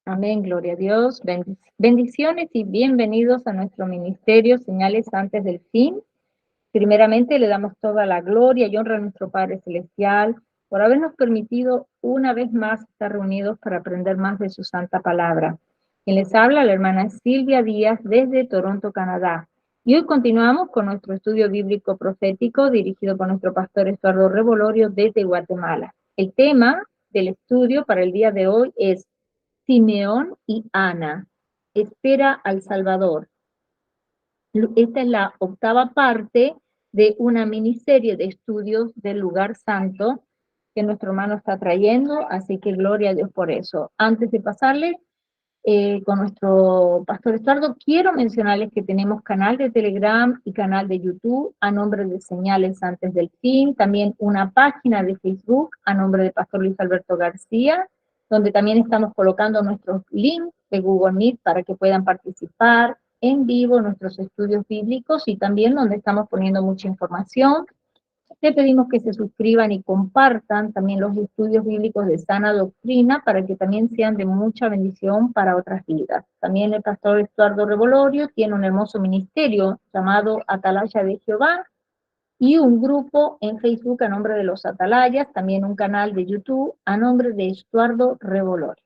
Amén, gloria a Dios. Bendiciones y bienvenidos a nuestro ministerio Señales antes del fin. Primeramente le damos toda la gloria y honra a nuestro Padre Celestial por habernos permitido una vez más estar reunidos para aprender más de su santa palabra. Quien les habla, la hermana Silvia Díaz desde Toronto, Canadá. Y hoy continuamos con nuestro estudio bíblico profético dirigido por nuestro pastor Estuardo Revolorio desde Guatemala. El tema del estudio para el día de hoy es Simeón y Ana, espera al Salvador. Esta es la octava parte de una miniserie de estudios del lugar santo que nuestro hermano está trayendo, así que gloria a Dios por eso. Antes de pasarles con nuestro pastor Estuardo, quiero mencionarles que tenemos canal de Telegram y canal de YouTube a nombre de Señales Antes del Fin, también una página de Facebook a nombre de Pastor Luis Alberto García, donde también estamos colocando nuestros links de Google Meet para que puedan participar en vivo en nuestros estudios bíblicos y también donde estamos poniendo mucha información. Le pedimos que se suscriban y compartan también los estudios bíblicos de sana doctrina para que también sean de mucha bendición para otras vidas. También el pastor Estuardo Revolorio tiene un hermoso ministerio llamado Atalaya de Jehová y un grupo en Facebook a nombre de los Atalayas, también un canal de YouTube a nombre de Estuardo Revolorio.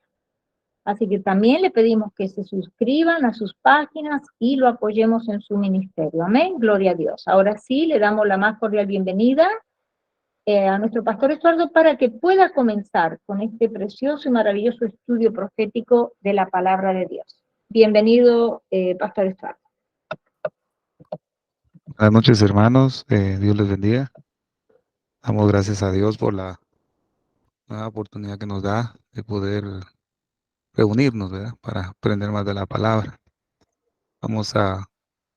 Así que también le pedimos que se suscriban a sus páginas y lo apoyemos en su ministerio. Amén, gloria a Dios. Ahora sí, le damos la más cordial bienvenida a nuestro pastor Estuardo para que pueda comenzar con este precioso y maravilloso estudio profético de la palabra de Dios. Bienvenido, pastor Estuardo. Buenas noches, hermanos. Dios les bendiga. Damos gracias a Dios por la nueva oportunidad que nos da de poder reunirnos, ¿verdad? Para aprender más de la palabra. Vamos a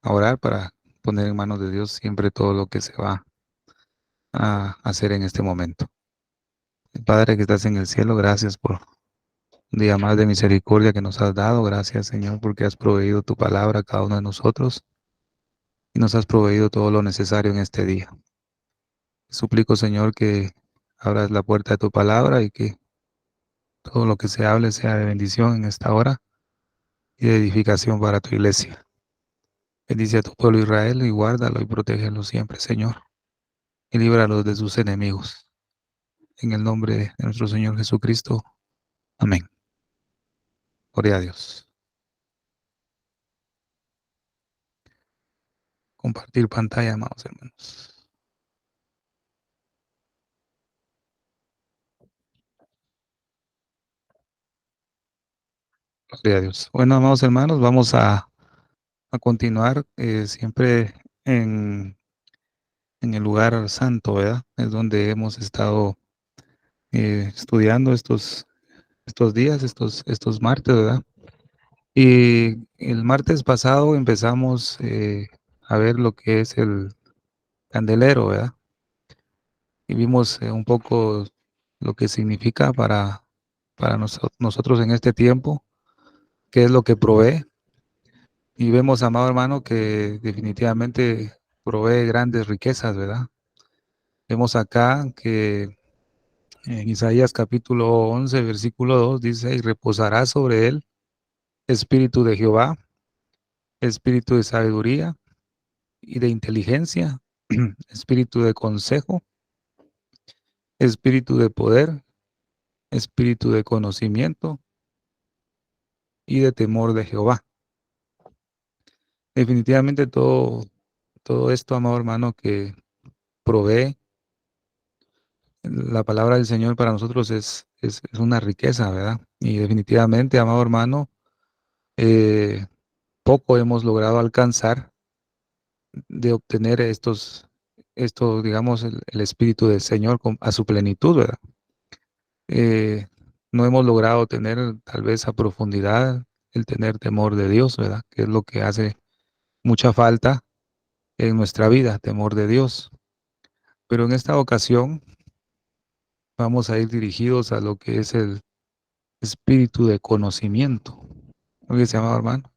orar para poner en manos de Dios siempre todo lo que se va a hacer en este momento. Padre que estás en el cielo, gracias por un día más de misericordia que nos has dado. Gracias, Señor, porque has proveído tu palabra a cada uno de nosotros y nos has proveído todo lo necesario en este día. Suplico, Señor, que abras la puerta de tu palabra y que todo lo que se hable sea de bendición en esta hora y de edificación para tu iglesia. Bendice a tu pueblo Israel y guárdalo y protégelo siempre, Señor, y líbralos de sus enemigos. En el nombre de nuestro Señor Jesucristo. Amén. Gloria a Dios. Compartir pantalla, amados hermanos. Gloria a Dios. Bueno, amados hermanos, vamos a continuar siempre en el lugar santo, ¿verdad? Es donde hemos estado estudiando estos días, estos martes, ¿verdad? Y el martes pasado empezamos a ver lo que es el candelero, ¿verdad? Y vimos un poco lo que significa para nosotros en este tiempo, qué es lo que provee. Y vemos, amado hermano, que definitivamente provee grandes riquezas, ¿verdad? Vemos acá que en Isaías capítulo 11, versículo 2 dice, y reposará sobre él espíritu de Jehová, espíritu de sabiduría y de inteligencia, espíritu de consejo, espíritu de poder, espíritu de conocimiento y de temor de Jehová. Definitivamente todo esto, amado hermano, que provee la palabra del Señor para nosotros es una riqueza, ¿verdad? Y definitivamente, amado hermano, poco hemos logrado alcanzar de obtener digamos, el Espíritu del Señor a su plenitud, ¿verdad? No hemos logrado tener tal vez a profundidad el tener temor de Dios, ¿verdad? Que es lo que hace mucha falta en nuestra vida, temor de Dios. Pero en esta ocasión vamos a ir dirigidos a lo que es el espíritu de conocimiento. ¿Lo que se llama, hermano?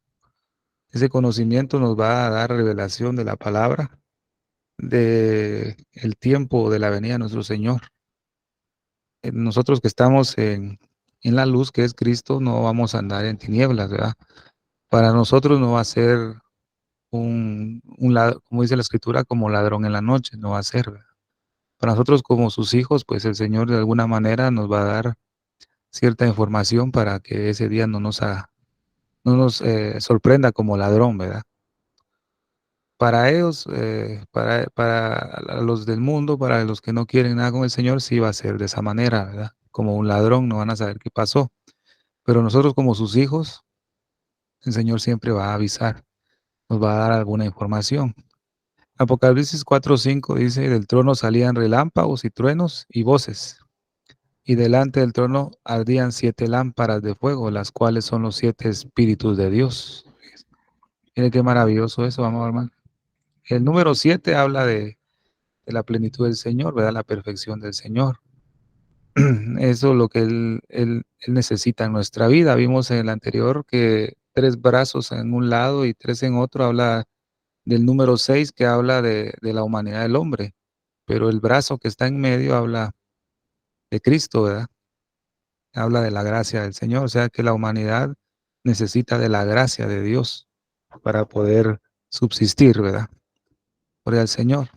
Ese conocimiento nos va a dar revelación de la palabra, de el tiempo de la venida de nuestro Señor. Nosotros que estamos en la luz que es Cristo, no vamos a andar en tinieblas, ¿verdad? Para nosotros no va a ser como dice la escritura, como ladrón en la noche, no va a ser, ¿verdad? Para nosotros como sus hijos, pues el Señor de alguna manera nos va a dar cierta información para que ese día no nos sorprenda como ladrón, ¿verdad? Para ellos, para los del mundo, para los que no quieren nada con el Señor, sí va a ser de esa manera, ¿verdad? Como un ladrón, no van a saber qué pasó. Pero nosotros como sus hijos, el Señor siempre va a avisar, nos va a dar alguna información. Apocalipsis 4:5 dice, del trono salían relámpagos y truenos y voces, y delante del trono ardían 7 lámparas de fuego, las cuales son los 7 espíritus de Dios. Mire qué maravilloso eso, vamos hermano. El número 7 habla de la plenitud del Señor, ¿verdad? La perfección del Señor. Eso es lo que él necesita en nuestra vida. Vimos en el anterior que 3 brazos en un lado y 3 en otro habla del número 6 que habla de la humanidad del hombre, pero el brazo que está en medio habla de Cristo, ¿verdad? Habla de la gracia del Señor, o sea que la humanidad necesita de la gracia de Dios para poder subsistir, ¿verdad? Por el Señor.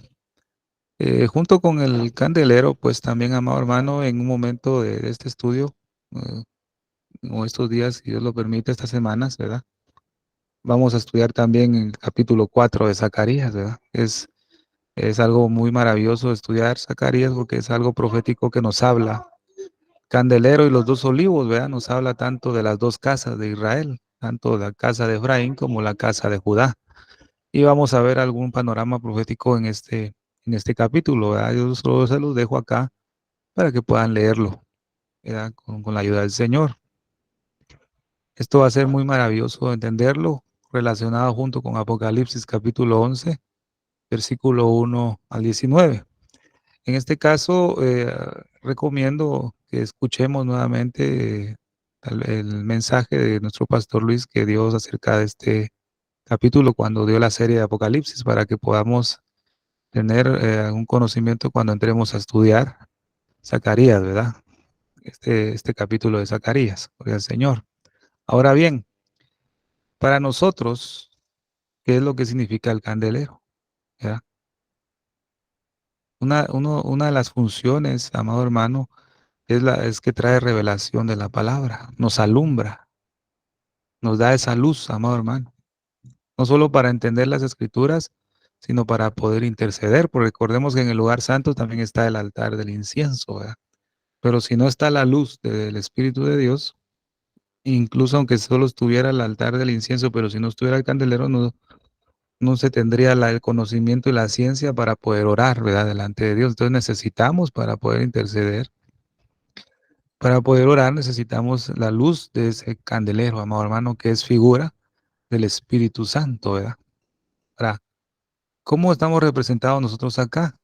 Junto con el candelero, pues también, amado hermano, en un momento de este estudio, eh, o estos días, si Dios lo permite, estas semanas, ¿verdad? Vamos a estudiar también el capítulo 4 de Zacarías, ¿verdad? Es algo muy maravilloso estudiar Zacarías porque es algo profético que nos habla. Candelero y los 2 olivos, ¿verdad? Nos habla tanto de las 2 casas de Israel, tanto la casa de Efraín como la casa de Judá. Y vamos a ver algún panorama profético en este capítulo, ¿verdad? Yo solo se los dejo acá para que puedan leerlo, ¿verdad? Con la ayuda del Señor. Esto va a ser muy maravilloso entenderlo, relacionado junto con Apocalipsis capítulo 11, versículo 1 al 19. En este caso, recomiendo que escuchemos nuevamente el mensaje de nuestro pastor Luis que dio acerca de este capítulo cuando dio la serie de Apocalipsis para que podamos tener un conocimiento cuando entremos a estudiar Zacarías, ¿verdad? Este capítulo de Zacarías, gloria al Señor. Ahora bien, para nosotros, ¿qué es lo que significa el candelero? ¿Verdad? Una de las funciones, amado hermano, es que trae revelación de la palabra, nos alumbra, nos da esa luz, amado hermano. No solo para entender las escrituras, sino para poder interceder, porque recordemos que en el lugar santo también está el altar del incienso, ¿verdad? Pero si no está la luz del Espíritu de Dios, incluso aunque solo estuviera el altar del incienso, pero si no estuviera el candelero, no se tendría el conocimiento y la ciencia para poder orar, ¿verdad? Delante de Dios. Entonces necesitamos para poder interceder. Para poder orar necesitamos la luz de ese candelero, amado hermano, que es figura del Espíritu Santo, ¿verdad? Ahora, ¿cómo estamos representados nosotros acá?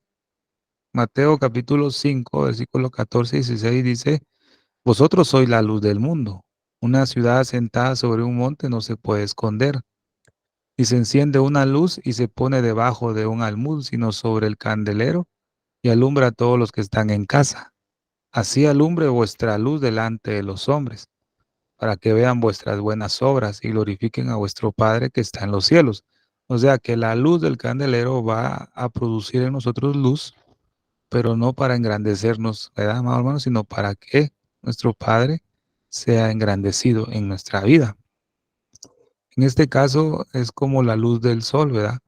Mateo capítulo 5, versículo 14 y 16 dice, vosotros sois la luz del mundo. Una ciudad asentada sobre un monte no se puede esconder. Y se enciende una luz y se pone debajo de un almud, sino sobre el candelero y alumbra a todos los que están en casa. Así alumbre vuestra luz delante de los hombres, para que vean vuestras buenas obras y glorifiquen a vuestro Padre que está en los cielos. O sea que la luz del candelero va a producir en nosotros luz, pero no para engrandecernos, ¿verdad, amado hermano? Sino para que nuestro Padre sea engrandecido en nuestra vida. En este caso es como la luz del sol, ¿verdad?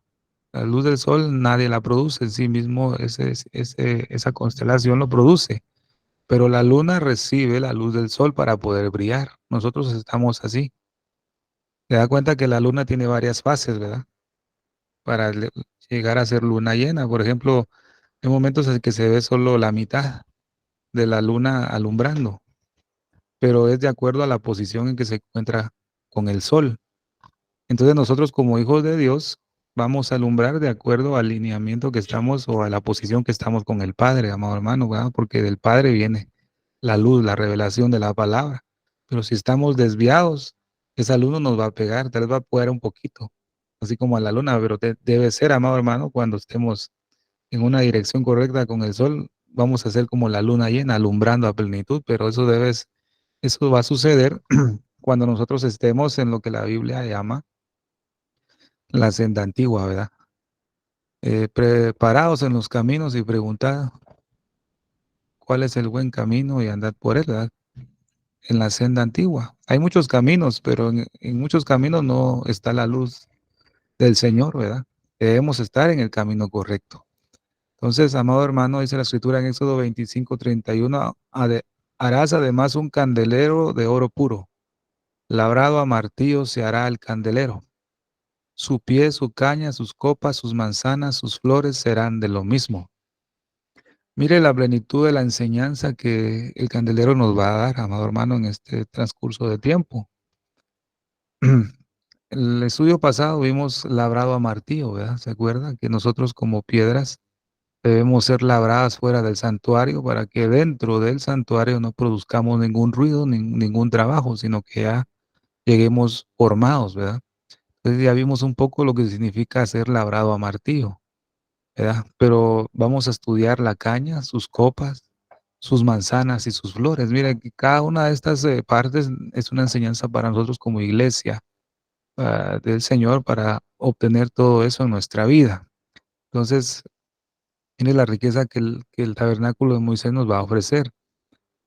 La luz del sol nadie la produce en sí mismo, esa constelación lo produce, pero la luna recibe la luz del sol para poder brillar. Nosotros estamos así. Se da cuenta que la luna tiene varias fases, ¿verdad? Para llegar a ser luna llena. Por ejemplo, hay momentos en que se ve solo la mitad de la luna alumbrando, pero es de acuerdo a la posición en que se encuentra con el sol. Entonces nosotros como hijos de Dios vamos a alumbrar de acuerdo al alineamiento que estamos o a la posición que estamos con el Padre, amado hermano, ¿verdad? Porque del Padre viene la luz, la revelación de la palabra. Pero si estamos desviados, esa luz no nos va a pegar, tal vez va a pegar un poquito, así como a la luna, pero debe ser, amado hermano, cuando estemos en una dirección correcta con el sol, vamos a ser como la luna llena, alumbrando a plenitud, pero eso Eso va a suceder cuando nosotros estemos en lo que la Biblia llama la senda antigua, ¿verdad? Preparados en los caminos y preguntad cuál es el buen camino y andad por él, ¿verdad? En la senda antigua. Hay muchos caminos, pero en muchos caminos no está la luz del Señor, ¿verdad? Debemos estar en el camino correcto. Entonces, amado hermano, dice la escritura en Éxodo 25:31, harás además un candelero de oro puro, labrado a martillo se hará el candelero. Su pie, su caña, sus copas, sus manzanas, sus flores serán de lo mismo. Mire la plenitud de la enseñanza que el candelero nos va a dar, amado hermano, en este transcurso de tiempo. El estudio pasado vimos labrado a martillo, ¿verdad? ¿Se acuerdan? Que nosotros como piedras debemos ser labradas fuera del santuario para que dentro del santuario no produzcamos ningún ruido, ningún trabajo, sino que ya lleguemos formados, ¿verdad? Entonces ya vimos un poco lo que significa ser labrado a martillo, ¿verdad? Pero vamos a estudiar la caña, sus copas, sus manzanas y sus flores. Mira, que cada una de estas partes es una enseñanza para nosotros como iglesia del Señor para obtener todo eso en nuestra vida. Entonces, tiene la riqueza que el tabernáculo de Moisés nos va a ofrecer.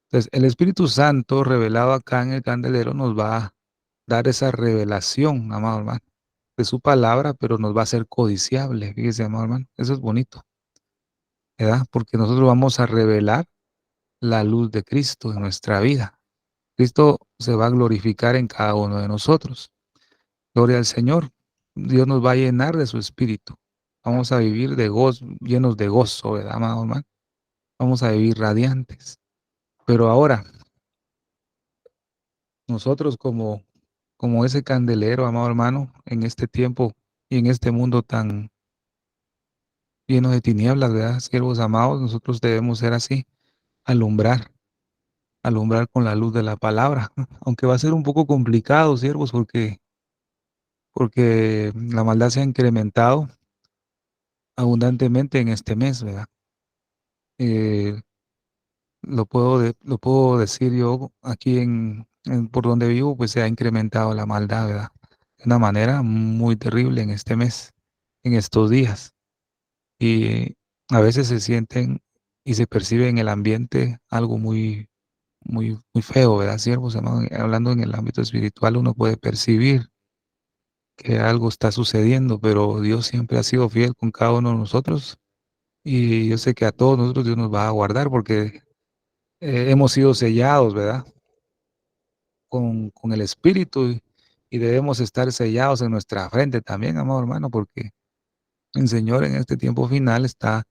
Entonces, el Espíritu Santo revelado acá en el candelero nos va a dar esa revelación, amado hermano, de su palabra, pero nos va a hacer codiciable. Fíjese, amado hermano, eso es bonito, ¿verdad? Porque nosotros vamos a revelar la luz de Cristo en nuestra vida. Cristo se va a glorificar en cada uno de nosotros. Gloria al Señor. Dios nos va a llenar de su espíritu. Vamos a vivir de gozo, llenos de gozo, ¿verdad, amado hermano? Vamos a vivir radiantes. Pero ahora, nosotros como ese candelero, amado hermano, en este tiempo y en este mundo tan lleno de tinieblas, ¿verdad? Siervos amados, nosotros debemos ser así, alumbrar, alumbrar con la luz de la palabra. Aunque va a ser un poco complicado, siervos, porque la maldad se ha incrementado abundantemente en este mes, ¿verdad? Eh, lo puedo decir yo aquí por donde vivo, pues se ha incrementado la maldad, ¿verdad? De una manera muy terrible en este mes, en estos días. Y a veces se sienten y se percibe en el ambiente algo muy, muy, muy feo, ¿verdad, siervos amados? Hablando en el ámbito espiritual, uno puede percibir que algo está sucediendo, pero Dios siempre ha sido fiel con cada uno de nosotros. Y yo sé que a todos nosotros Dios nos va a guardar porque hemos sido sellados, ¿verdad? Con el Espíritu y debemos estar sellados en nuestra frente también, amado hermano, porque el Señor en este tiempo final está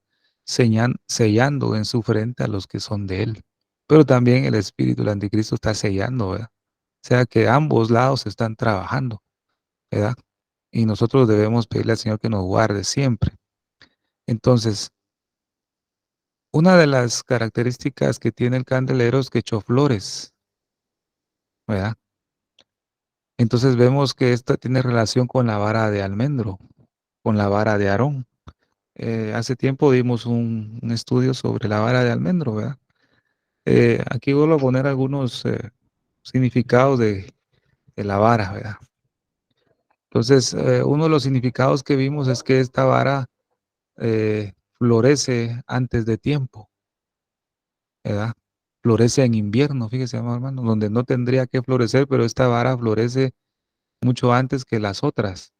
sellando en su frente a los que son de Él. Pero también el Espíritu, el Anticristo, está sellando, ¿verdad? O sea que ambos lados están trabajando, ¿verdad? Y nosotros debemos pedirle al Señor que nos guarde siempre. Entonces, una de las características que tiene el candelero es que echó flores, ¿verdad? Entonces vemos que esto tiene relación con la vara de almendro, con la vara de Aarón. Hace tiempo dimos un estudio sobre la vara de almendro, ¿verdad? Aquí vuelvo a poner algunos significados de la vara, ¿verdad? Entonces, uno de los significados que vimos es que esta vara florece antes de tiempo, ¿verdad? Florece en invierno, fíjese, amado hermano, donde no tendría que florecer, pero esta vara florece mucho antes que las otras.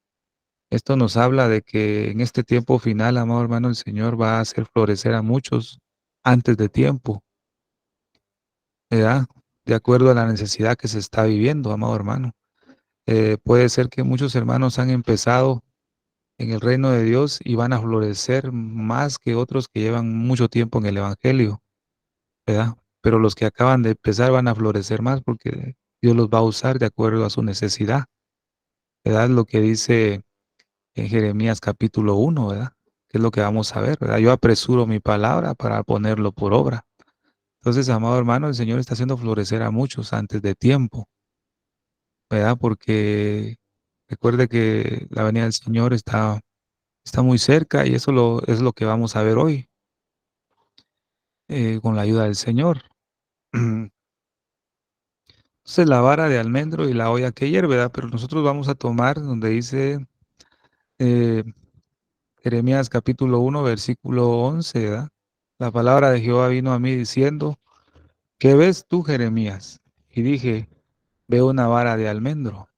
Esto nos habla de que en este tiempo final, amado hermano, el Señor va a hacer florecer a muchos antes de tiempo, ¿verdad? De acuerdo a la necesidad que se está viviendo, amado hermano. Puede ser que muchos hermanos han empezado en el reino de Dios y van a florecer más que otros que llevan mucho tiempo en el Evangelio, ¿verdad? Pero los que acaban de empezar van a florecer más porque Dios los va a usar de acuerdo a su necesidad, ¿verdad? Lo que dice en Jeremías capítulo 1, ¿verdad? Que es lo que vamos a ver, ¿verdad? Yo apresuro mi palabra para ponerlo por obra. Entonces, amado hermano, el Señor está haciendo florecer a muchos antes de tiempo, ¿verdad? Porque recuerde que la venida del Señor está muy cerca y eso es lo que vamos a ver hoy con la ayuda del Señor. Entonces la vara de almendro y la olla que hierve, ¿verdad? Pero nosotros vamos a tomar donde dice eh, Jeremías capítulo 1, versículo 11, ¿verdad? La palabra de Jehová vino a mí diciendo, ¿qué ves tú, Jeremías? Y dije, veo una vara de almendro.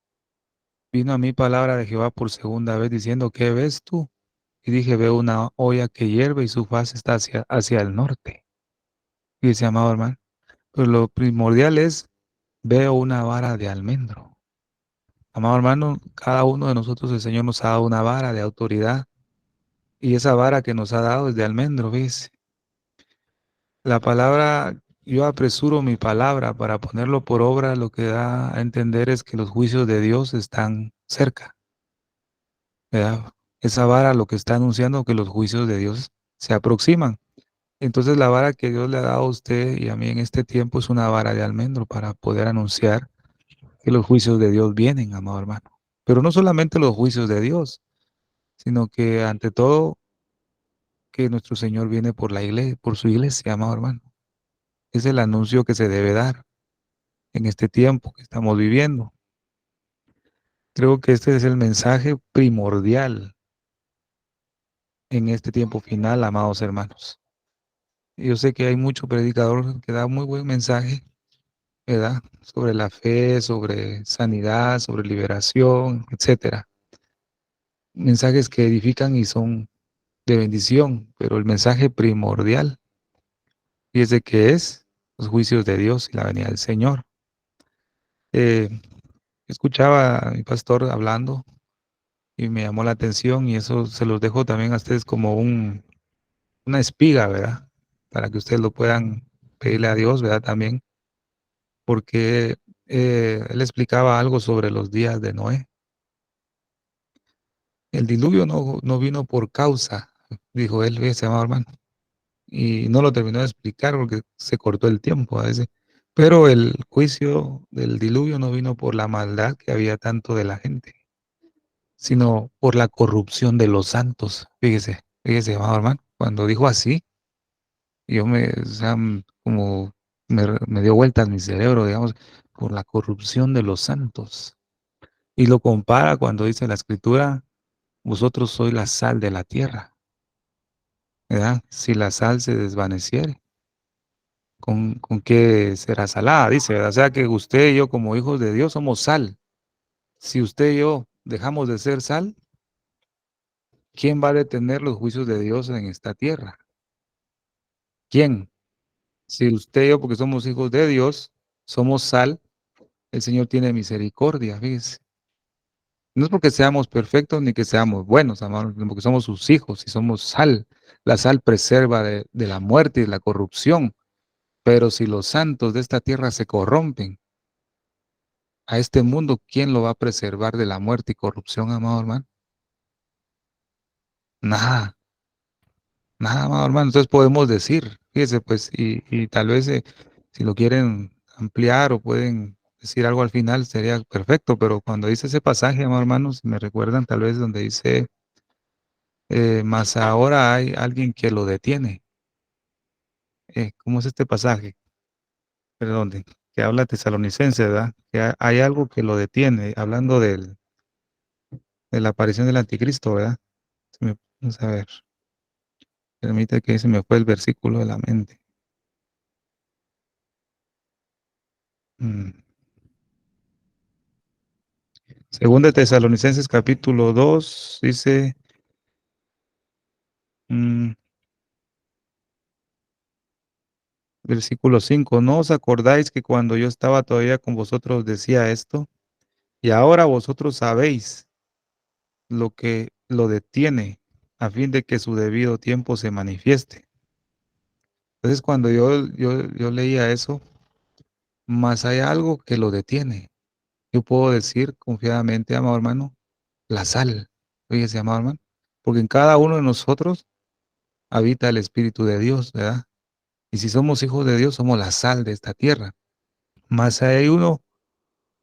Vino a mí palabra de Jehová por segunda vez diciendo, ¿qué ves tú? Y dije, veo una olla que hierve y su faz está hacia el norte. Y dice, amado hermano, pero lo primordial es, veo una vara de almendro. Amado hermano, cada uno de nosotros el Señor nos ha dado una vara de autoridad y esa vara que nos ha dado es de almendro, ¿ves? La palabra, yo apresuro mi palabra para ponerlo por obra, lo que da a entender es que los juicios de Dios están cerca, ¿verdad? Esa vara lo que está anunciando que los juicios de Dios se aproximan. Entonces la vara que Dios le ha dado a usted y a mí en este tiempo es una vara de almendro para poder anunciar que los juicios de Dios vienen, amado hermano. Pero no solamente los juicios de Dios, sino que ante todo que nuestro Señor viene por la iglesia, por su iglesia, amado hermano. Es el anuncio que se debe dar en este tiempo que estamos viviendo. Creo que este es el mensaje primordial en este tiempo final, amados hermanos. Yo sé que hay mucho predicador que da muy buen mensaje, ¿verdad? Sobre la fe, sobre sanidad, sobre liberación, etcétera. Mensajes que edifican y son de bendición, pero el mensaje primordial y es de que es los juicios de Dios y la venida del Señor. Eh, Escuchaba a mi pastor hablando y me llamó la atención y eso se los dejo también a ustedes como una espiga, ¿verdad? Para que ustedes lo puedan pedirle a Dios, ¿verdad? También, porque él explicaba algo sobre los días de Noé. El diluvio no vino por causa, dijo él, ese amado hermano, y no lo terminó de explicar porque se cortó el tiempo a veces. Pero el juicio del diluvio no vino por la maldad que había tanto de la gente, sino por la corrupción de los santos. Fíjese, amado hermano, cuando dijo así, yo o sea, como me dio vueltas mi cerebro, digamos, por la corrupción de los santos. Y lo compara cuando dice la escritura, vosotros sois la sal de la tierra, ¿verdad? Si la sal se desvaneciere, ¿con qué será salada? Dice, ¿verdad? O sea que usted y yo como hijos de Dios somos sal. Si usted y yo dejamos de ser sal, ¿quién va a detener los juicios de Dios en esta tierra? ¿Quién? Si usted y yo, porque somos hijos de Dios, somos sal, el Señor tiene misericordia, fíjese. No es porque seamos perfectos ni que seamos buenos, amados, sino porque somos sus hijos y somos sal. La sal preserva de la muerte y de la corrupción. Pero si los santos de esta tierra se corrompen, a este mundo, ¿quién lo va a preservar de la muerte y corrupción, amado hermano? Nada, nada, amado hermano. Entonces podemos decir, fíjese, pues, y tal vez si lo quieren ampliar o pueden decir algo al final, sería perfecto, pero cuando dice ese pasaje, amado hermano, si me recuerdan tal vez donde dice, mas ahora hay alguien que lo detiene. ¿Cómo es este pasaje? Perdón, que habla tesalonicense, ¿verdad? Que hay algo que lo detiene, hablando de la aparición del anticristo, ¿verdad? Vamos a ver, permite que se me fue el versículo de la mente. Mm. Según de Tesalonicenses capítulo 2 dice, mm, versículo 5, ¿no os acordáis que cuando yo estaba todavía con vosotros decía esto? Y ahora vosotros sabéis lo que lo detiene, a fin de que su debido tiempo se manifieste. Entonces, cuando yo leía eso, más hay algo que lo detiene. Yo puedo decir confiadamente, amado hermano, la sal. Fíjese, amado hermano, porque en cada uno de nosotros habita el Espíritu de Dios, ¿verdad? Y si somos hijos de Dios, somos la sal de esta tierra. Más hay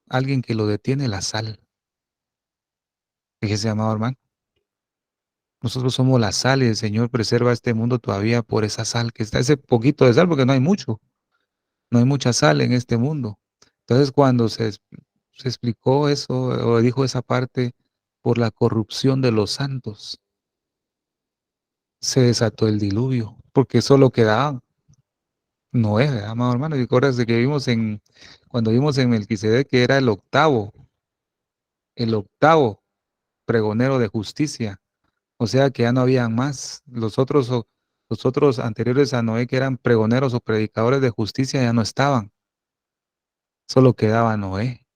alguien que lo detiene, la sal. Fíjese, amado hermano, nosotros somos la sal y el Señor preserva este mundo todavía por esa sal que está, ese poquito de sal, porque no hay mucho, no hay mucha sal en este mundo. Entonces, cuando se explicó eso o dijo esa parte por la corrupción de los santos, se desató el diluvio, porque solo quedaba Noé, ¿verdad, amado hermano? Y acuerdas de que cuando vimos en Melquisedec que era el octavo pregonero de justicia, o sea que ya no habían más. Los otros anteriores a Noé que eran pregoneros o predicadores de justicia ya no estaban, solo quedaba Noé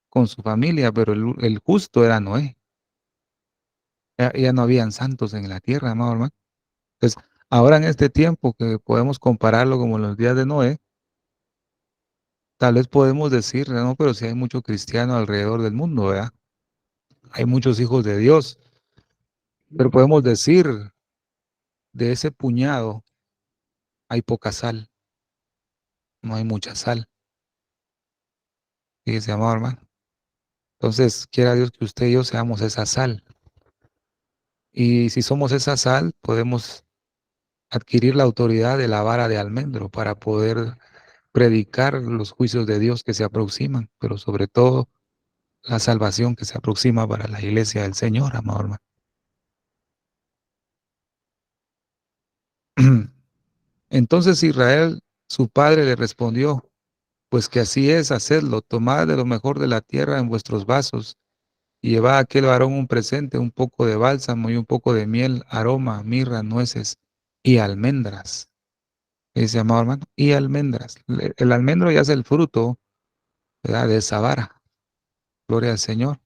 con su familia, pero el justo era Noé. Ya no habían santos en la tierra, amado hermano. Entonces, ahora en este tiempo que podemos compararlo como los días de Noé, tal vez podemos decir, no, pero si hay mucho cristiano alrededor del mundo, ¿verdad? Hay muchos hijos de Dios, pero podemos decir, de ese puñado hay poca sal, no hay mucha sal. Fíjese, amado hermano. Entonces, quiera Dios que usted y yo seamos esa sal. Y si somos esa sal, podemos adquirir la autoridad de la vara de almendro para poder predicar los juicios de Dios que se aproximan, pero sobre todo la salvación que se aproxima para la iglesia del Señor, amado hermano. Entonces Israel, su padre, le respondió, pues que así es, hacedlo, tomad de lo mejor de la tierra en vuestros vasos, y llevad a aquel varón un presente, un poco de bálsamo y un poco de miel, aroma, mirra, nueces y almendras. Dice, amado hermano, y almendras. El almendro ya es el fruto, ¿verdad?, de esa vara. Gloria al Señor.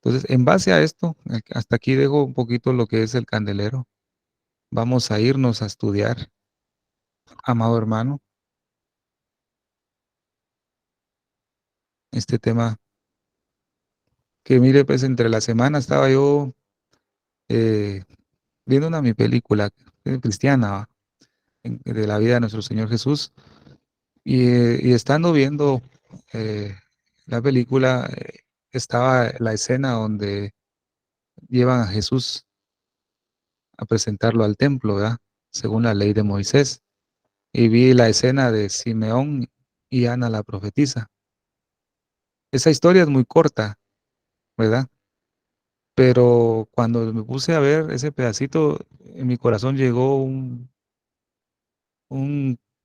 Entonces, en base a esto, hasta aquí dejo un poquito lo que es el candelero. Vamos a irnos a estudiar, amado hermano, este tema que mire, pues entre la semana estaba yo eh, viendo mi película cristiana, ¿va?, de la vida de nuestro Señor Jesús, y estando viendo eh, la película, estaba la escena donde llevan a Jesús a presentarlo al templo, ¿verdad? Según la ley de Moisés. Y vi la escena de Simeón y Ana la profetisa. Esa historia es muy corta, ¿verdad? Pero cuando me puse a ver ese pedacito, en mi corazón llegó un,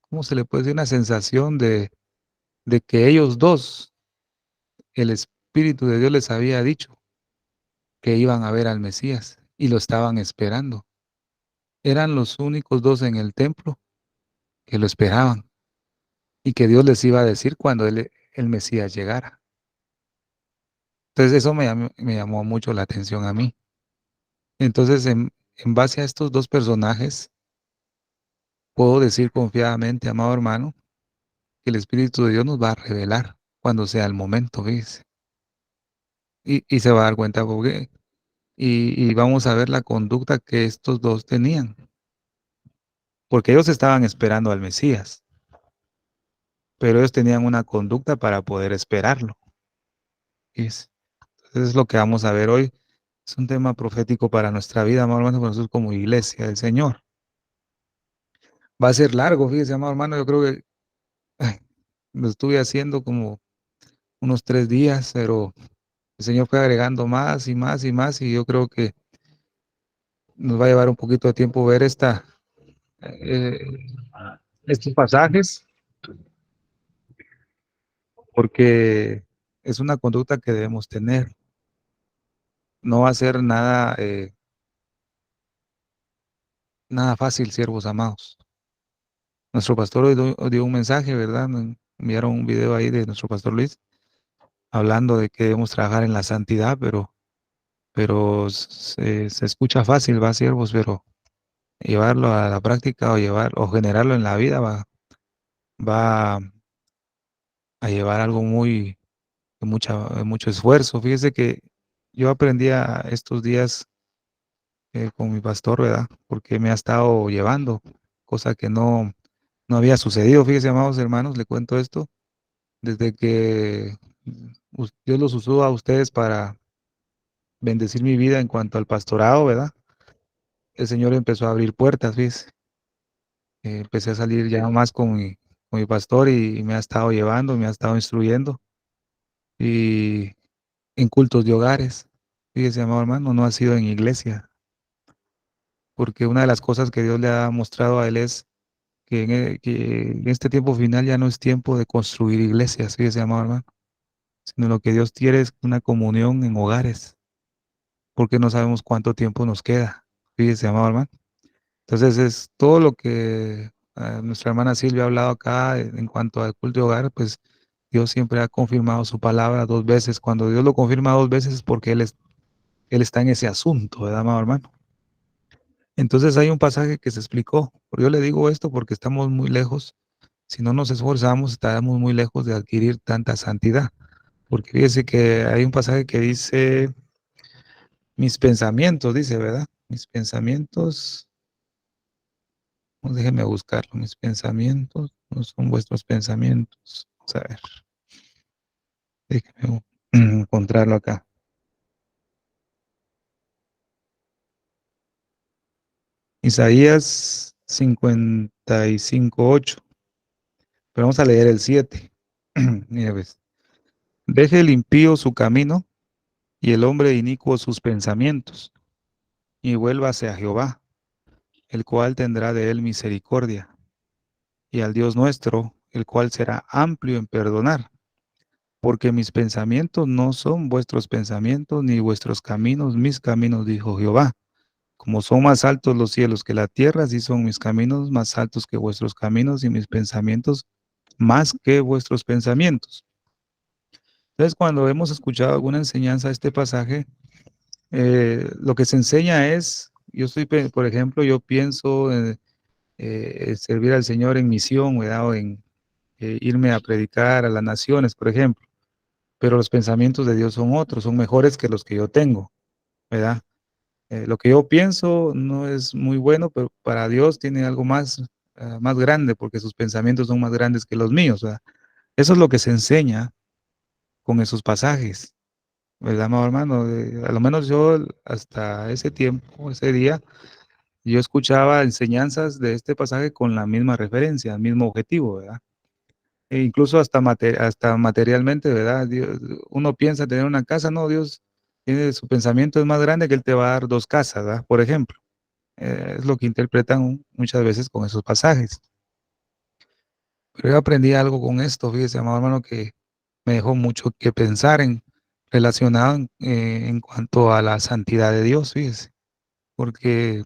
¿cómo se le puede decir? Una sensación de que ellos dos, el Espíritu de Dios les había dicho que iban a ver al Mesías y lo estaban esperando. Eran los únicos dos en el templo que lo esperaban y que Dios les iba a decir cuando el Mesías llegara. Entonces eso me llamó mucho la atención a mí. Entonces, en base a estos dos personajes, puedo decir confiadamente, amado hermano, que el Espíritu de Dios nos va a revelar cuando sea el momento, ¿ves? Y se va a dar cuenta porque, y vamos a ver la conducta que estos dos tenían, porque ellos estaban esperando al Mesías, pero ellos tenían una conducta para poder esperarlo, ¿ves? Entonces es lo que vamos a ver hoy. Es un tema profético para nuestra vida, amado hermano, para nosotros como iglesia del Señor. Va a ser largo, fíjese, amado hermano, yo creo que ay, lo estuve haciendo como unos 3 días, pero el Señor fue agregando más y más y más, y yo creo que nos va a llevar un poquito de tiempo ver eh, estos pasajes, porque es una conducta que debemos tener. No va a ser nada fácil, siervos amados. Nuestro pastor hoy dio un mensaje, ¿verdad? Me enviaron un video ahí de nuestro pastor Luis, hablando de que debemos trabajar en la santidad, pero se escucha fácil, va, siervos, pero llevarlo a la práctica o generarlo en la vida va a llevar algo de mucho esfuerzo. Fíjese que yo aprendí estos días con mi pastor, ¿verdad? Porque me ha estado llevando, cosa que no había sucedido. Fíjese, amados hermanos, le cuento esto, desde que Dios los usó a ustedes para bendecir mi vida en cuanto al pastorado, ¿verdad? El Señor empezó a abrir puertas, ¿ves? Empecé a salir ya más con con mi pastor y me ha estado llevando, me ha estado instruyendo y en cultos de hogares. Fíjese, amado hermano, no ha sido en iglesia, porque una de las cosas que Dios le ha mostrado a él es que en este tiempo final ya no es tiempo de construir iglesias, fíjese, amado hermano, sino lo que Dios quiere es una comunión en hogares, porque no sabemos cuánto tiempo nos queda, fíjese, amado hermano. Entonces es todo lo que nuestra hermana Silvia ha hablado acá en cuanto al culto de hogar, pues Dios siempre ha confirmado su palabra 2 veces. Cuando Dios lo confirma 2 veces es porque Él está en ese asunto, ¿verdad, amado hermano? Entonces hay un pasaje que se explicó. Yo le digo esto porque estamos muy lejos. Si no nos esforzamos, estaremos muy lejos de adquirir tanta santidad. Porque fíjese que hay un pasaje que dice, mis pensamientos, dice, ¿verdad? Mis pensamientos, pues déjeme buscarlo, mis pensamientos no son vuestros pensamientos. Vamos a ver, déjeme encontrarlo acá. Isaías 55:8. Pero vamos a leer el 7. Mira, pues. Deje el impío su camino y el hombre inicuo sus pensamientos, y vuélvase a Jehová, el cual tendrá de él misericordia, y al Dios nuestro, el cual será amplio en perdonar, porque mis pensamientos no son vuestros pensamientos, ni vuestros caminos mis caminos, dijo Jehová. Como son más altos los cielos que la tierra, así son mis caminos más altos que vuestros caminos, y mis pensamientos más que vuestros pensamientos. Entonces, cuando hemos escuchado alguna enseñanza de este pasaje, lo que se enseña es, por ejemplo, yo pienso servir al Señor en misión, ¿verdad? O en irme a predicar a las naciones, por ejemplo, pero los pensamientos de Dios son otros, son mejores que los que yo tengo, ¿verdad? Lo que yo pienso no es muy bueno, pero para Dios tiene algo más grande, porque sus pensamientos son más grandes que los míos, ¿verdad? Eso es lo que se enseña con esos pasajes, ¿verdad, amado hermano? A lo menos yo hasta ese tiempo, ese día, yo escuchaba enseñanzas de este pasaje con la misma referencia, el mismo objetivo, ¿verdad? E incluso hasta materialmente, ¿verdad? Uno piensa tener una casa, no, Dios tiene su pensamiento es más grande que Él te va a dar 2 casas, ¿verdad? Por ejemplo, es lo que interpretan muchas veces con esos pasajes. Pero yo aprendí algo con esto, fíjese, amado hermano, que me dejó mucho que pensar relacionado en cuanto a la santidad de Dios, fíjese, porque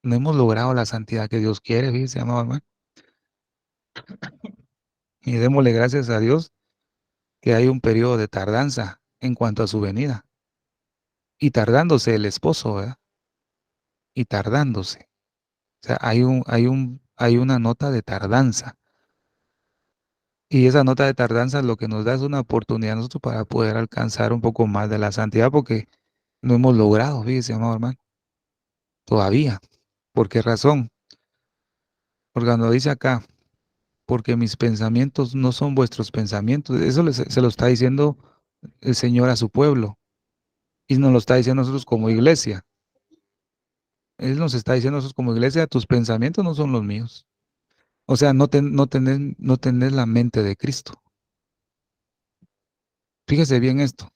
no hemos logrado la santidad que Dios quiere, fíjese, amado hermano. Y démosle gracias a Dios que hay un periodo de tardanza en cuanto a su venida. Y tardándose el esposo, ¿verdad? Y tardándose. O sea, hay una nota de tardanza. Y esa nota de tardanza lo que nos da es una oportunidad a nosotros para poder alcanzar un poco más de la santidad, porque no hemos logrado, fíjese, amado hermano, todavía. ¿Por qué razón? Porque cuando dice acá, porque mis pensamientos no son vuestros pensamientos, eso se lo está diciendo el Señor a su pueblo. Y nos lo está diciendo a nosotros como iglesia. Él nos está diciendo a nosotros como iglesia, tus pensamientos no son los míos. O sea, no tenés la mente de Cristo. Fíjese bien esto,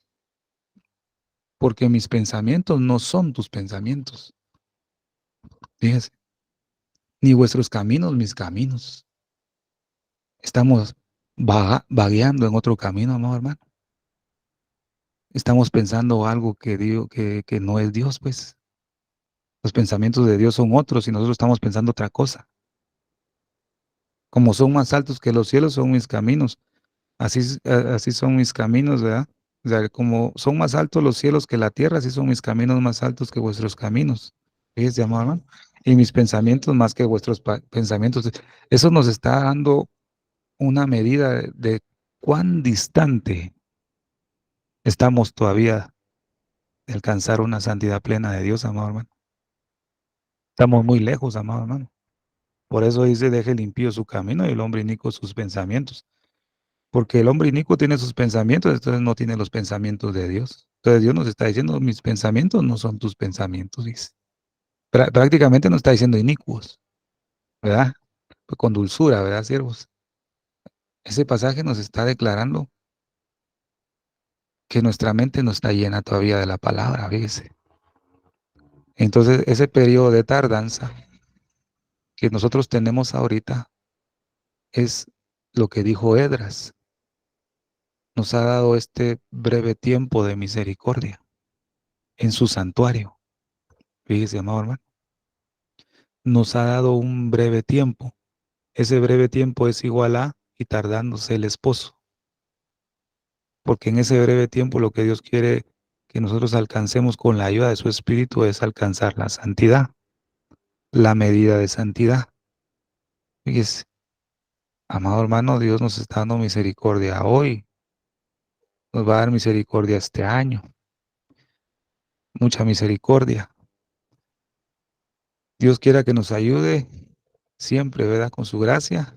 porque mis pensamientos no son tus pensamientos. Fíjese, ni vuestros caminos, mis caminos. Estamos vagueando en otro camino, amado hermano. Estamos pensando algo que no es Dios, pues. Los pensamientos de Dios son otros y nosotros estamos pensando otra cosa. Como son más altos que los cielos, son mis caminos. Así son mis caminos, ¿verdad? O sea, como son más altos los cielos que la tierra, así son mis caminos más altos que vuestros caminos. Fíjese, amado hermano. Y mis pensamientos más que vuestros pensamientos. Eso nos está dando una medida de cuán distante estamos todavía de alcanzar una santidad plena de Dios, amado hermano. Estamos muy lejos, amado hermano. Por eso dice, deje limpio su camino y el hombre inicuo sus pensamientos. Porque el hombre inicuo tiene sus pensamientos, entonces no tiene los pensamientos de Dios. Entonces Dios nos está diciendo, mis pensamientos no son tus pensamientos, dice. Prácticamente nos está diciendo inicuos, ¿verdad? Pues con dulzura, ¿verdad, siervos? Ese pasaje nos está declarando que nuestra mente no está llena todavía de la palabra, fíjese. Entonces, ese periodo de tardanza que nosotros tenemos ahorita es lo que dijo Edras. Nos ha dado este breve tiempo de misericordia en su santuario. Fíjese, amado hermano. Nos ha dado un breve tiempo. Ese breve tiempo es igual a y tardándose el esposo. Porque en ese breve tiempo lo que Dios quiere que nosotros alcancemos con la ayuda de su Espíritu es alcanzar la santidad, la medida de santidad. Fíjese, amado hermano, Dios nos está dando misericordia hoy, nos va a dar misericordia este año, mucha misericordia. Dios quiera que nos ayude siempre, ¿verdad? Con su gracia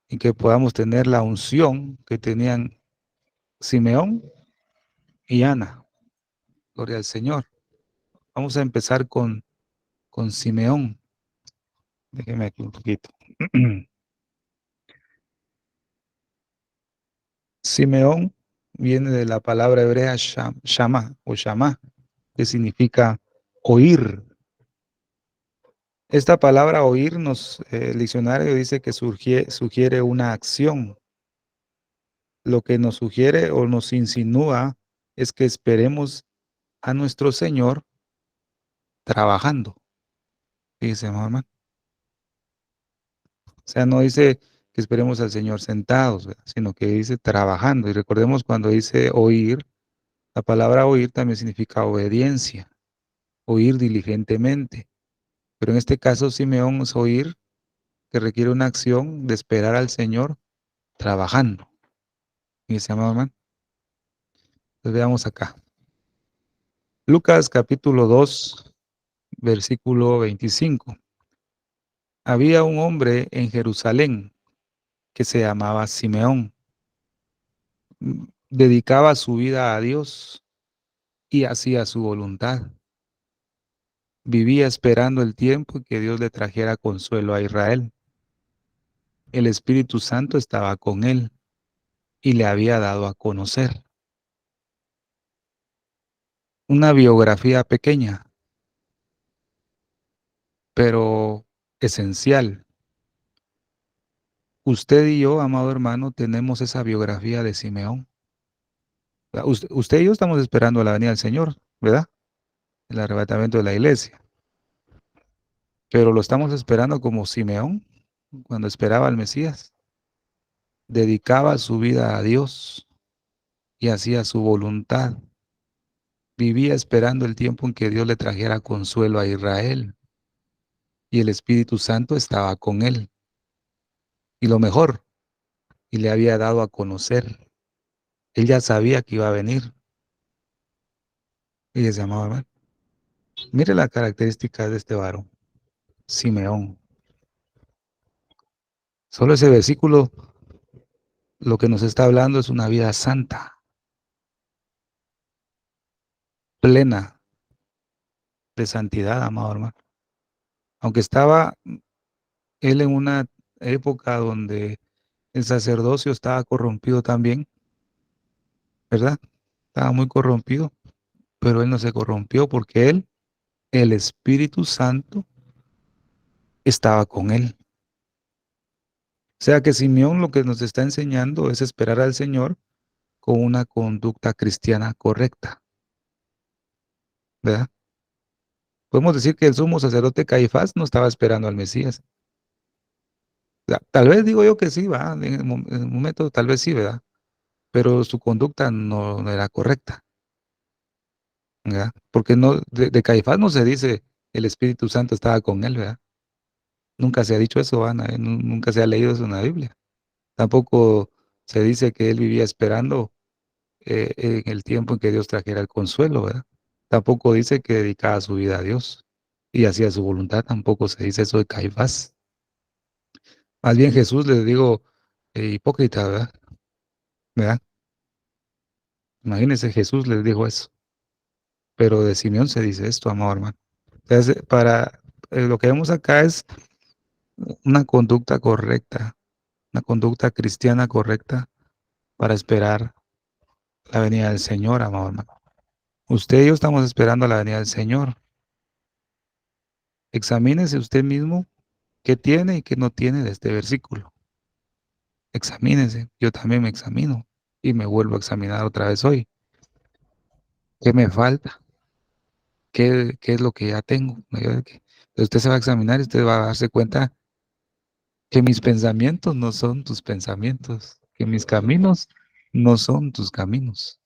y que podamos tener la unción que tenían Simeón y Ana. Gloria al Señor. Vamos a empezar con Simeón. Déjeme aquí un poquito. Simeón viene de la palabra hebrea shama o shama, que significa oír. Esta palabra oír el diccionario dice que sugiere una acción. Lo que nos sugiere o nos insinúa es que esperemos a nuestro Señor trabajando. Dice, hermano. O sea, no dice que esperemos al Señor sentados, ¿verdad? Sino que dice trabajando. Y recordemos cuando dice oír, la palabra oír también significa obediencia, oír diligentemente. Pero en este caso, Simeón es oír que requiere una acción de esperar al Señor trabajando. Dice, amado hermano. Entonces veamos acá. Lucas capítulo 2, versículo 25. Había un hombre en Jerusalén que se llamaba Simeón. Dedicaba su vida a Dios y hacía su voluntad. Vivía esperando el tiempo que Dios le trajera consuelo a Israel. El Espíritu Santo estaba con él y le había dado a conocer. Una biografía pequeña, pero esencial. Usted y yo, amado hermano, tenemos esa biografía de Simeón. Usted y yo estamos esperando la venida del Señor, ¿verdad? El arrebatamiento de la iglesia. Pero lo estamos esperando como Simeón, cuando esperaba al Mesías. Dedicaba su vida a Dios y hacía su voluntad. Vivía esperando el tiempo en que Dios le trajera consuelo a Israel. Y el Espíritu Santo estaba con él. Y lo mejor, y le había dado a conocer. Él ya sabía que iba a venir. Y se llamaba, hermano. Mire la característica de este varón, Simeón. Solo ese versículo lo que nos está hablando es una vida santa, plena de santidad, amado hermano. Aunque estaba él en una época donde el sacerdocio estaba corrompido también, ¿verdad? Estaba muy corrompido, pero él no se corrompió porque él, el Espíritu Santo, estaba con él. O sea que Simeón lo que nos está enseñando es esperar al Señor con una conducta cristiana correcta, ¿verdad? Podemos decir que el sumo sacerdote Caifás no estaba esperando al Mesías. Tal vez digo yo que sí, va, en el momento tal vez sí, ¿verdad? Pero su conducta no era correcta, ¿verdad? Porque no, de Caifás no se dice el Espíritu Santo estaba con él, ¿verdad? Nunca se ha dicho eso, Ana, nunca se ha leído eso en la Biblia. Tampoco se dice que él vivía esperando en el tiempo en que Dios trajera el consuelo, ¿verdad? Tampoco dice que dedicaba su vida a Dios y hacía su voluntad, tampoco se dice eso de Caifás. Más bien Jesús les digo, hipócrita, ¿verdad? ¿Verdad? Imagínense, Jesús les dijo eso, pero de Simeón se dice esto, amado hermano. Entonces, lo que vemos acá es una conducta correcta, una conducta cristiana correcta para esperar la venida del Señor, amado hermano. Usted y yo estamos esperando la venida del Señor. Examínese usted mismo qué tiene y qué no tiene de este versículo. Examínese. Yo también me examino y me vuelvo a examinar otra vez hoy. ¿Qué me falta? ¿Qué es lo que ya tengo? Entonces usted se va a examinar y usted va a darse cuenta que mis pensamientos no son tus pensamientos, que mis caminos no son tus caminos.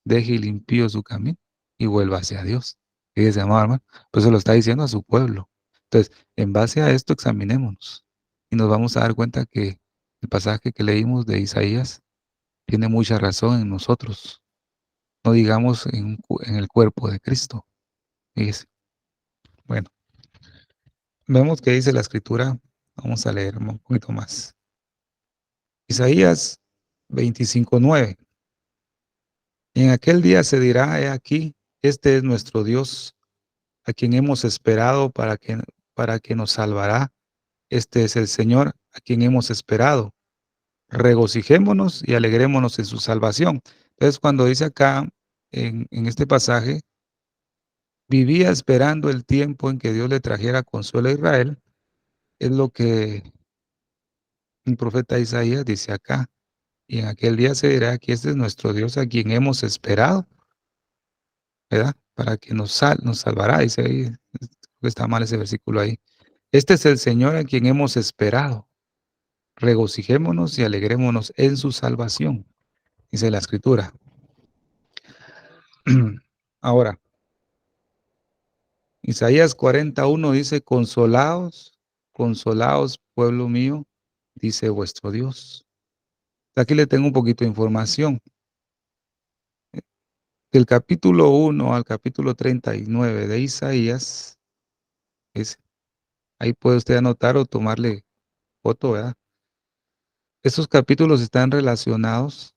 Deje el impío su camino y vuelva hacia Dios. Fíjese, amado hermano, pues se lo está diciendo a su pueblo. Entonces, en base a esto, examinémonos y nos vamos a dar cuenta que el pasaje que leímos de Isaías tiene mucha razón en nosotros, no digamos en el cuerpo de Cristo. Fíjese. Bueno, vemos que dice la escritura, vamos a leer un poquito más. Isaías 25:9. Y en aquel día se dirá, he aquí, este es nuestro Dios, a quien hemos esperado para que nos salvará. Este es el Señor, a quien hemos esperado. Regocijémonos y alegrémonos en su salvación. Entonces, cuando dice acá, en este pasaje, vivía esperando el tiempo en que Dios le trajera consuelo a Israel, es lo que el profeta Isaías dice acá. Y en aquel día se dirá que este es nuestro Dios a quien hemos esperado, ¿verdad? Para que nos salvará. Dice ahí, creo que está mal ese versículo ahí. Este es el Señor a quien hemos esperado. Regocijémonos y alegrémonos en su salvación, dice la Escritura. Ahora, Isaías 41 dice, consolaos, consolaos, pueblo mío, dice vuestro Dios. Aquí le tengo un poquito de información. Del capítulo 1 al capítulo 39 de Isaías, ahí puede usted anotar o tomarle foto, ¿verdad? Estos capítulos están relacionados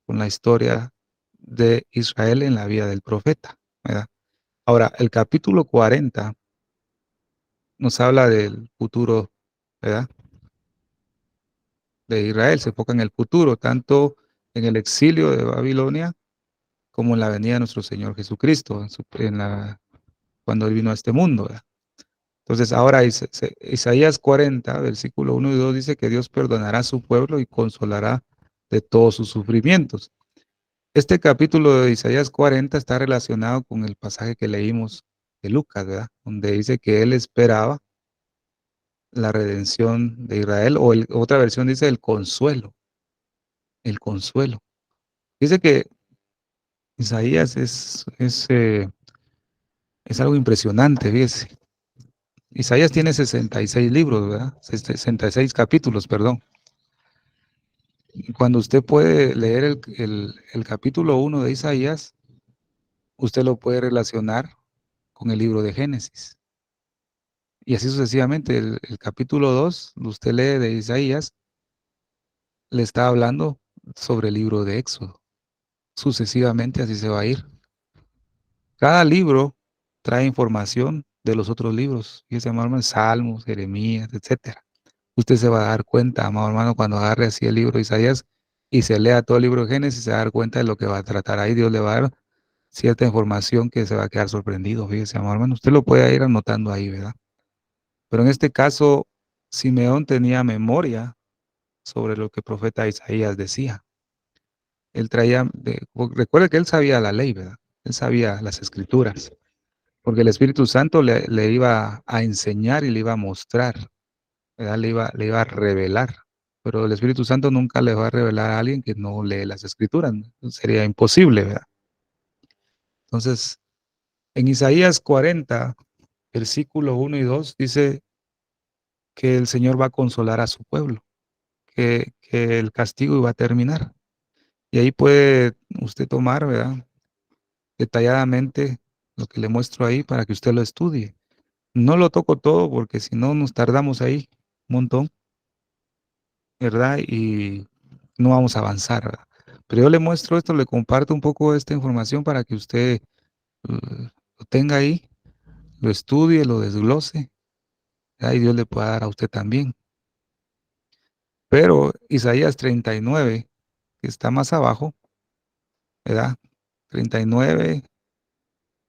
con la historia de Israel en la vida del profeta, ¿verdad? Ahora, el capítulo 40 nos habla del futuro, ¿verdad? De Israel, se enfoca en el futuro, tanto en el exilio de Babilonia como en la venida de nuestro Señor Jesucristo, cuando Él vino a este mundo, ¿verdad? Entonces, ahora Isaías 40, versículo 1 y 2 dice que Dios perdonará a su pueblo y consolará de todos sus sufrimientos. Este capítulo de Isaías 40 está relacionado con el pasaje que leímos de Lucas, ¿verdad? Donde dice que él esperaba la redención de Israel, o otra versión dice el consuelo, el consuelo. Dice que Isaías es algo impresionante, fíjese. Isaías tiene 66 libros, ¿verdad? 66 capítulos, perdón. Cuando usted puede leer el capítulo 1 de Isaías, usted lo puede relacionar con el libro de Génesis. Y así sucesivamente, el capítulo 2, usted lee de Isaías, le está hablando sobre el libro de Éxodo. Sucesivamente así se va a ir. Cada libro trae información de los otros libros, y se llaman Salmos, Jeremías, etcétera. Usted se va a dar cuenta, amado hermano, cuando agarre así el libro de Isaías y se lea todo el libro de Génesis, se va a dar cuenta de lo que va a tratar ahí. Dios le va a dar cierta información que se va a quedar sorprendido. Fíjese, amado hermano, usted lo puede ir anotando ahí, ¿verdad? Pero en este caso, Simeón tenía memoria sobre lo que el profeta Isaías decía. Él traía, recuerde que él sabía la ley, ¿verdad? Él sabía las escrituras, porque el Espíritu Santo le iba a enseñar y le iba a mostrar, ¿verdad? Le iba a revelar. Pero el Espíritu Santo nunca le va a revelar a alguien que no lee las escrituras, ¿no? Sería imposible, ¿verdad? Entonces, en Isaías 40, versículo 1 y 2, dice que el Señor va a consolar a su pueblo, que el castigo iba a terminar. Y ahí puede usted tomar, ¿verdad? Detalladamente lo que le muestro ahí para que usted lo estudie. No lo toco todo porque si no nos tardamos ahí un montón, ¿verdad? Y no vamos a avanzar, ¿verdad? Pero yo le muestro esto, le comparto un poco de esta información para que usted lo tenga ahí, lo estudie, lo desglose, ¿verdad? Y Dios le pueda dar a usted también. Pero Isaías 39, que está más abajo, ¿verdad? 39,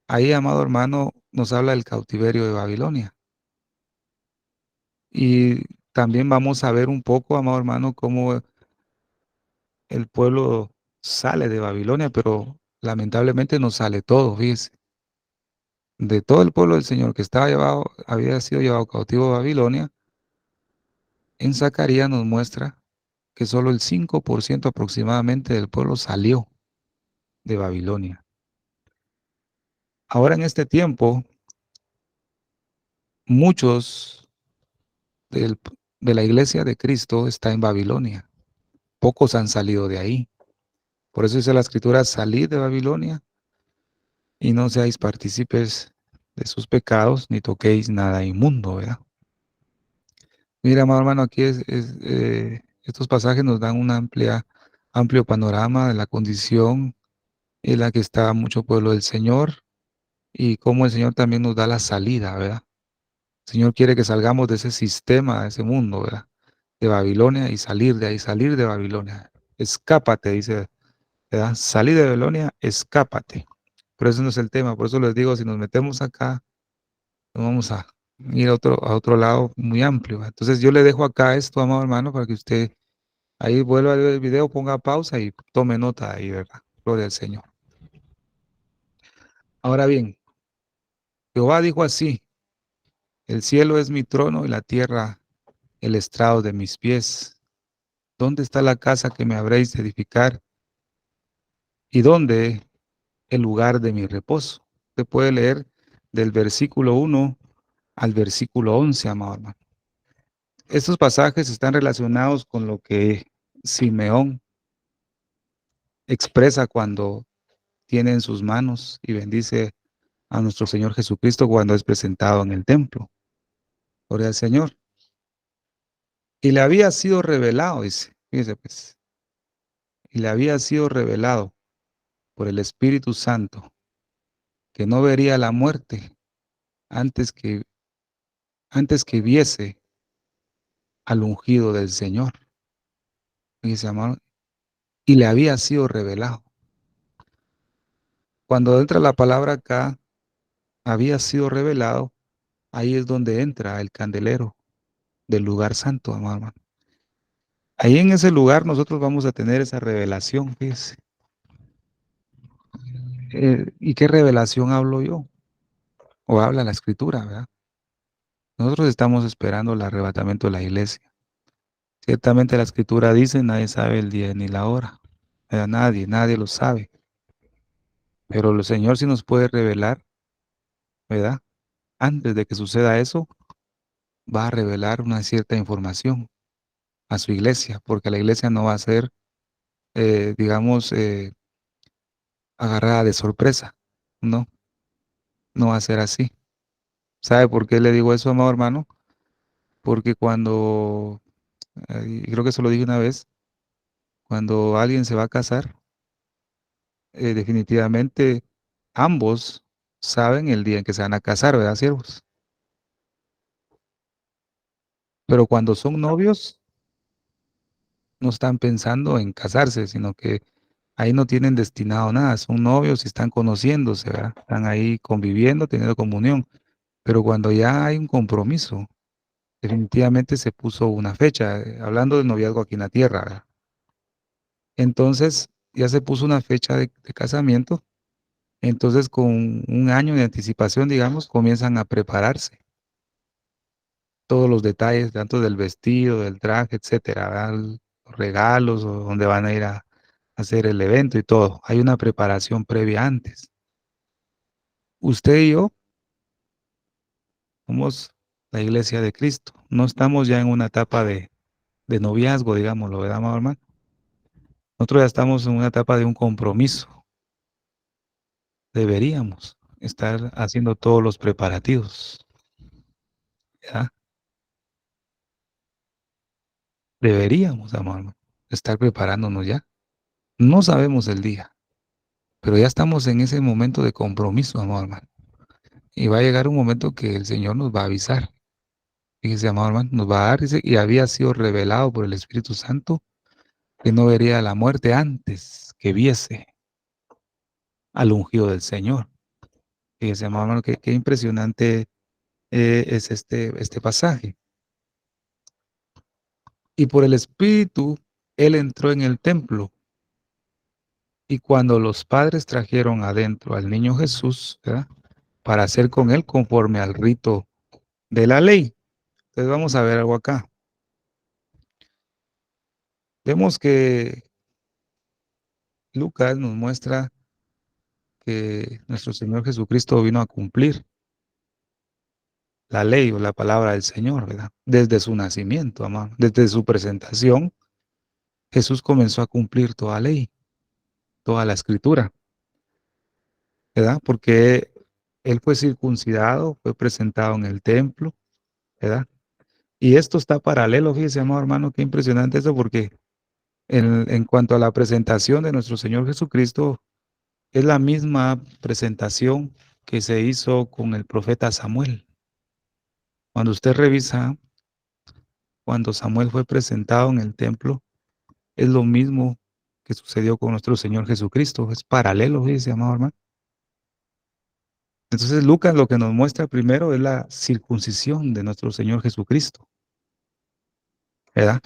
ahí, amado hermano, nos habla del cautiverio de Babilonia. Y también vamos a ver un poco, amado hermano, cómo el pueblo sale de Babilonia, pero lamentablemente no sale todo, fíjese. De todo el pueblo del Señor que estaba llevado, había sido llevado cautivo a Babilonia, en Zacarías nos muestra que solo el 5% aproximadamente del pueblo salió de Babilonia. Ahora en este tiempo, muchos del- de la iglesia de Cristo está en Babilonia. Pocos han salido de ahí. Por eso dice la escritura, salid de Babilonia y no seáis partícipes de sus pecados, ni toquéis nada inmundo, ¿verdad? Mira, amado hermano, aquí estos pasajes nos dan un amplio panorama de la condición en la que está mucho pueblo del Señor y cómo el Señor también nos da la salida, ¿verdad? El Señor quiere que salgamos de ese sistema, de ese mundo, ¿verdad? De Babilonia y salir de ahí, salir de Babilonia. Escápate, dice, ¿verdad? Salir de Babilonia, escápate. Pero eso no es el tema, por eso les digo, si nos metemos acá, nos vamos a ir a otro lado muy amplio, ¿verdad? Entonces yo le dejo acá esto, amado hermano, para que usted ahí vuelva a ver el video, ponga pausa y tome nota ahí, ¿verdad? Gloria al Señor. Ahora bien, Jehová dijo así, el cielo es mi trono y la tierra el estrado de mis pies. ¿Dónde está la casa que me habréis de edificar? ¿Y dónde el lugar de mi reposo? Se puede leer del versículo 1 al versículo 11, amado hermano. Estos pasajes están relacionados con lo que Simeón expresa cuando tiene en sus manos y bendice a nuestro Señor Jesucristo cuando es presentado en el templo. Gloria al Señor. Y le había sido revelado, dice, fíjese pues, y le había sido revelado por el Espíritu Santo que no vería la muerte antes que, antes que viese al ungido del Señor. Fíjese, amado, y le había sido revelado. Cuando entra la palabra acá, había sido revelado, ahí es donde entra el candelero del lugar santo, amado hermano. Ahí en ese lugar nosotros vamos a tener esa revelación, fíjese. ¿Y qué revelación hablo yo? O habla la escritura, ¿verdad? Nosotros estamos esperando el arrebatamiento de la iglesia. Ciertamente la escritura dice, nadie sabe el día ni la hora. ¿Verdad? Nadie lo sabe. Pero el Señor sí nos puede revelar, ¿verdad? Antes de que suceda eso, va a revelar una cierta información a su iglesia, porque la iglesia no va a ser, digamos, agarrada de sorpresa. No, no va a ser así. ¿Sabe por qué le digo eso, amado hermano? Porque cuando, y creo que eso lo dije una vez, cuando alguien se va a casar, definitivamente ambos saben el día en que se van a casar, ¿verdad, siervos? Pero cuando son novios, no están pensando en casarse, sino que ahí no tienen destinado nada, son novios y están conociéndose, ¿verdad? Están ahí conviviendo, teniendo comunión. Pero cuando ya hay un compromiso, definitivamente se puso una fecha, hablando del noviazgo aquí en la tierra, ¿verdad? Entonces ya se puso una fecha de casamiento, entonces con un año de anticipación, digamos, comienzan a prepararse todos los detalles, tanto del vestido, del traje, etcétera, ¿verdad? Los regalos, o dónde van a ir a hacer el evento y todo. Hay una preparación previa antes. Usted y yo somos la iglesia de Cristo. No estamos ya en una etapa de noviazgo, digámoslo, ¿verdad, amado hermano? Nosotros ya estamos en una etapa de un compromiso. Deberíamos estar haciendo todos los preparativos, ¿ya? Deberíamos, amado hermano, estar preparándonos ya. No sabemos el día, pero ya estamos en ese momento de compromiso, amado hermano. Y va a llegar un momento que el Señor nos va a avisar. Fíjese, amado hermano, nos va a dar, dice, y había sido revelado por el Espíritu Santo que no vería la muerte antes que viese al ungido del Señor. Fíjese, amado hermano, qué impresionante es este pasaje. Y por el Espíritu, él entró en el templo. Y cuando los padres trajeron adentro al niño Jesús, ¿verdad?, para hacer con él conforme al rito de la ley. Entonces vamos a ver algo acá. Vemos que Lucas nos muestra que nuestro Señor Jesucristo vino a cumplir la ley o la palabra del Señor, ¿verdad? Desde su nacimiento, amado. Desde su presentación, Jesús comenzó a cumplir toda ley, toda la escritura, ¿verdad? Porque él fue circuncidado, fue presentado en el templo, ¿verdad? Y esto está paralelo, fíjese, amado hermano, qué impresionante eso, porque en cuanto a la presentación de nuestro Señor Jesucristo, es la misma presentación que se hizo con el profeta Samuel. Cuando usted revisa, cuando Samuel fue presentado en el templo, es lo mismo que sucedió con nuestro Señor Jesucristo. Es paralelo, fíjese, amado hermano. Entonces Lucas lo que nos muestra primero es la circuncisión de nuestro Señor Jesucristo, ¿verdad?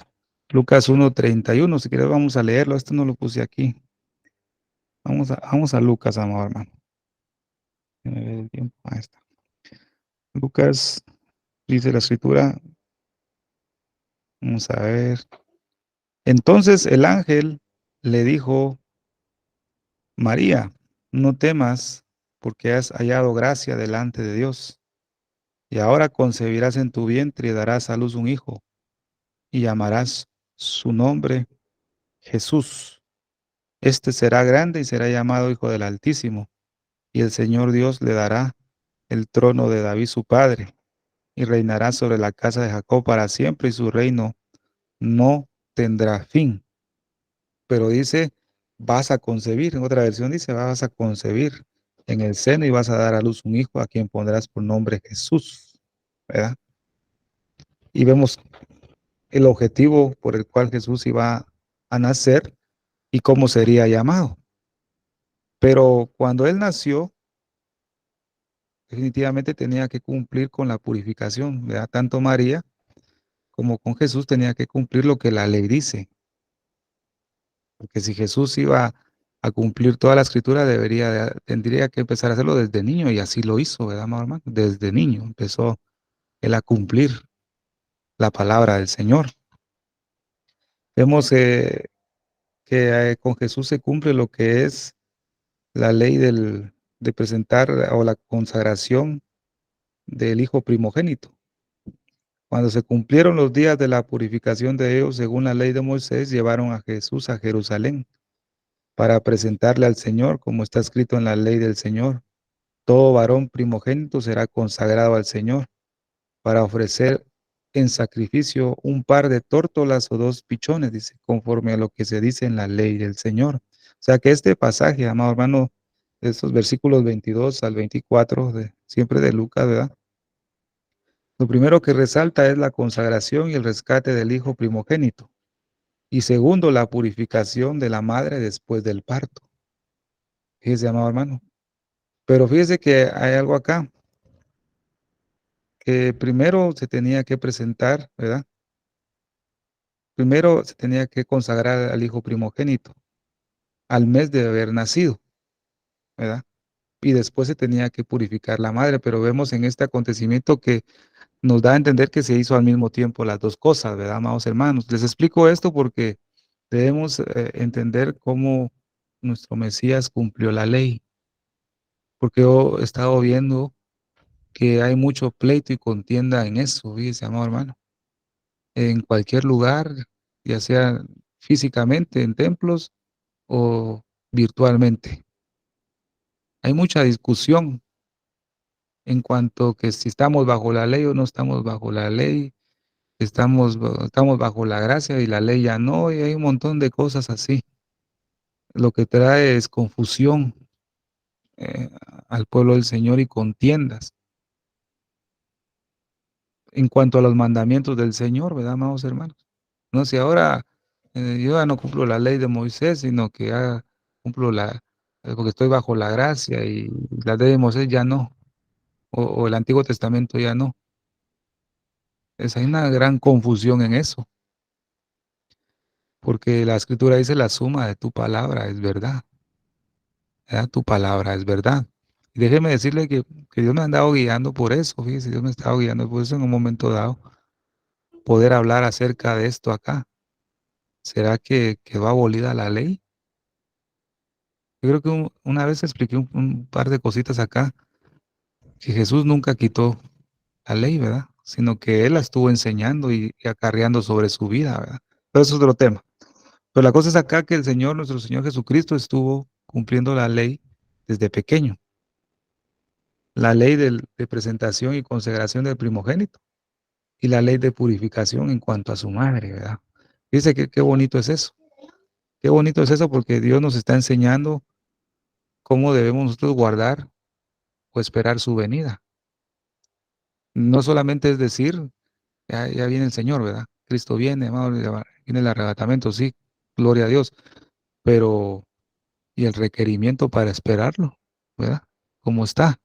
Lucas 1:31, si quieres vamos a leerlo, esto no lo puse aquí. Vamos a Lucas, amado hermano. Déjame ver el tiempo. Ahí está. Lucas, dice la escritura, vamos a ver. Entonces el ángel le dijo: María, no temas, porque has hallado gracia delante de Dios. Y ahora concebirás en tu vientre y darás a luz un hijo, y llamarás su nombre Jesús. Este será grande y será llamado Hijo del Altísimo, y el Señor Dios le dará el trono de David su padre, y reinará sobre la casa de Jacob para siempre, y su reino no tendrá fin. Pero dice, vas a concebir, en otra versión dice, vas a concebir en el seno y vas a dar a luz un hijo a quien pondrás por nombre Jesús, ¿verdad? Y vemos el objetivo por el cual Jesús iba a nacer y cómo sería llamado. Pero cuando él nació, definitivamente tenía que cumplir con la purificación, ¿verdad? Tanto María como con Jesús tenía que cumplir lo que la ley dice. Porque si Jesús iba a cumplir toda la escritura, tendría que empezar a hacerlo desde niño, y así lo hizo, ¿verdad, amado hermano? Desde niño empezó él a cumplir la palabra del Señor. Vemos que con Jesús se cumple lo que es la ley de presentar o la consagración del Hijo primogénito. Cuando se cumplieron los días de la purificación de ellos, según la ley de Moisés, llevaron a Jesús a Jerusalén para presentarle al Señor, como está escrito en la ley del Señor. Todo varón primogénito será consagrado al Señor para ofrecer en sacrificio un par de tórtolas o dos pichones, dice, conforme a lo que se dice en la ley del Señor. O sea que este pasaje, amado hermano, de estos versículos 22 al 24, siempre de Lucas, ¿verdad? Lo primero que resalta es la consagración y el rescate del hijo primogénito. Y segundo, la purificación de la madre después del parto. Fíjese, amado hermano. Pero fíjese que hay algo acá, que primero se tenía que presentar, ¿verdad? Primero se tenía que consagrar al hijo primogénito al mes de haber nacido, ¿verdad? Y después se tenía que purificar la madre, pero vemos en este acontecimiento que nos da a entender que se hizo al mismo tiempo las dos cosas, ¿verdad, amados hermanos? Les explico esto porque debemos entender cómo nuestro Mesías cumplió la ley, porque yo he estado viendo que hay mucho pleito y contienda en eso, fíjese, amado hermano. En cualquier lugar, ya sea físicamente en templos o virtualmente. Hay mucha discusión en cuanto que si estamos bajo la ley o no estamos bajo la ley, estamos bajo la gracia y la ley ya no, y hay un montón de cosas así. Lo que trae es confusión eh, al pueblo del Señor y contiendas. en cuanto a los mandamientos del Señor, ¿verdad, amados hermanos? No, si ahora yo ya no cumplo la ley de Moisés, sino que ya cumplo porque estoy bajo la gracia y la ley de Moisés ya no, o el Antiguo Testamento ya no. Hay una gran confusión en eso, porque la Escritura dice la suma de tu palabra es verdad, ¿verdad? Tu palabra es verdad. Y déjeme decirle que Dios me ha andado guiando por eso, fíjese, Dios me ha estado guiando por eso en un momento dado, poder hablar acerca de esto acá. ¿Será que quedó abolida la ley? Yo creo que una vez expliqué un par de cositas acá, que Jesús nunca quitó la ley, ¿verdad? Sino que Él la estuvo enseñando y acarreando sobre su vida, ¿verdad? Pero eso es otro tema. Pero la cosa es acá que el Señor, nuestro Señor Jesucristo, estuvo cumpliendo la ley desde pequeño. La ley de presentación y consagración del primogénito y la ley de purificación en cuanto a su madre, ¿verdad? Dice que qué bonito es eso. Qué bonito es eso porque Dios nos está enseñando cómo debemos nosotros guardar o esperar su venida. No solamente es decir, ya viene el Señor, ¿verdad? Cristo viene, hermano, ya viene el arrebatamiento, sí, gloria a Dios, pero ¿y el requerimiento para esperarlo, ¿verdad? ¿Cómo está?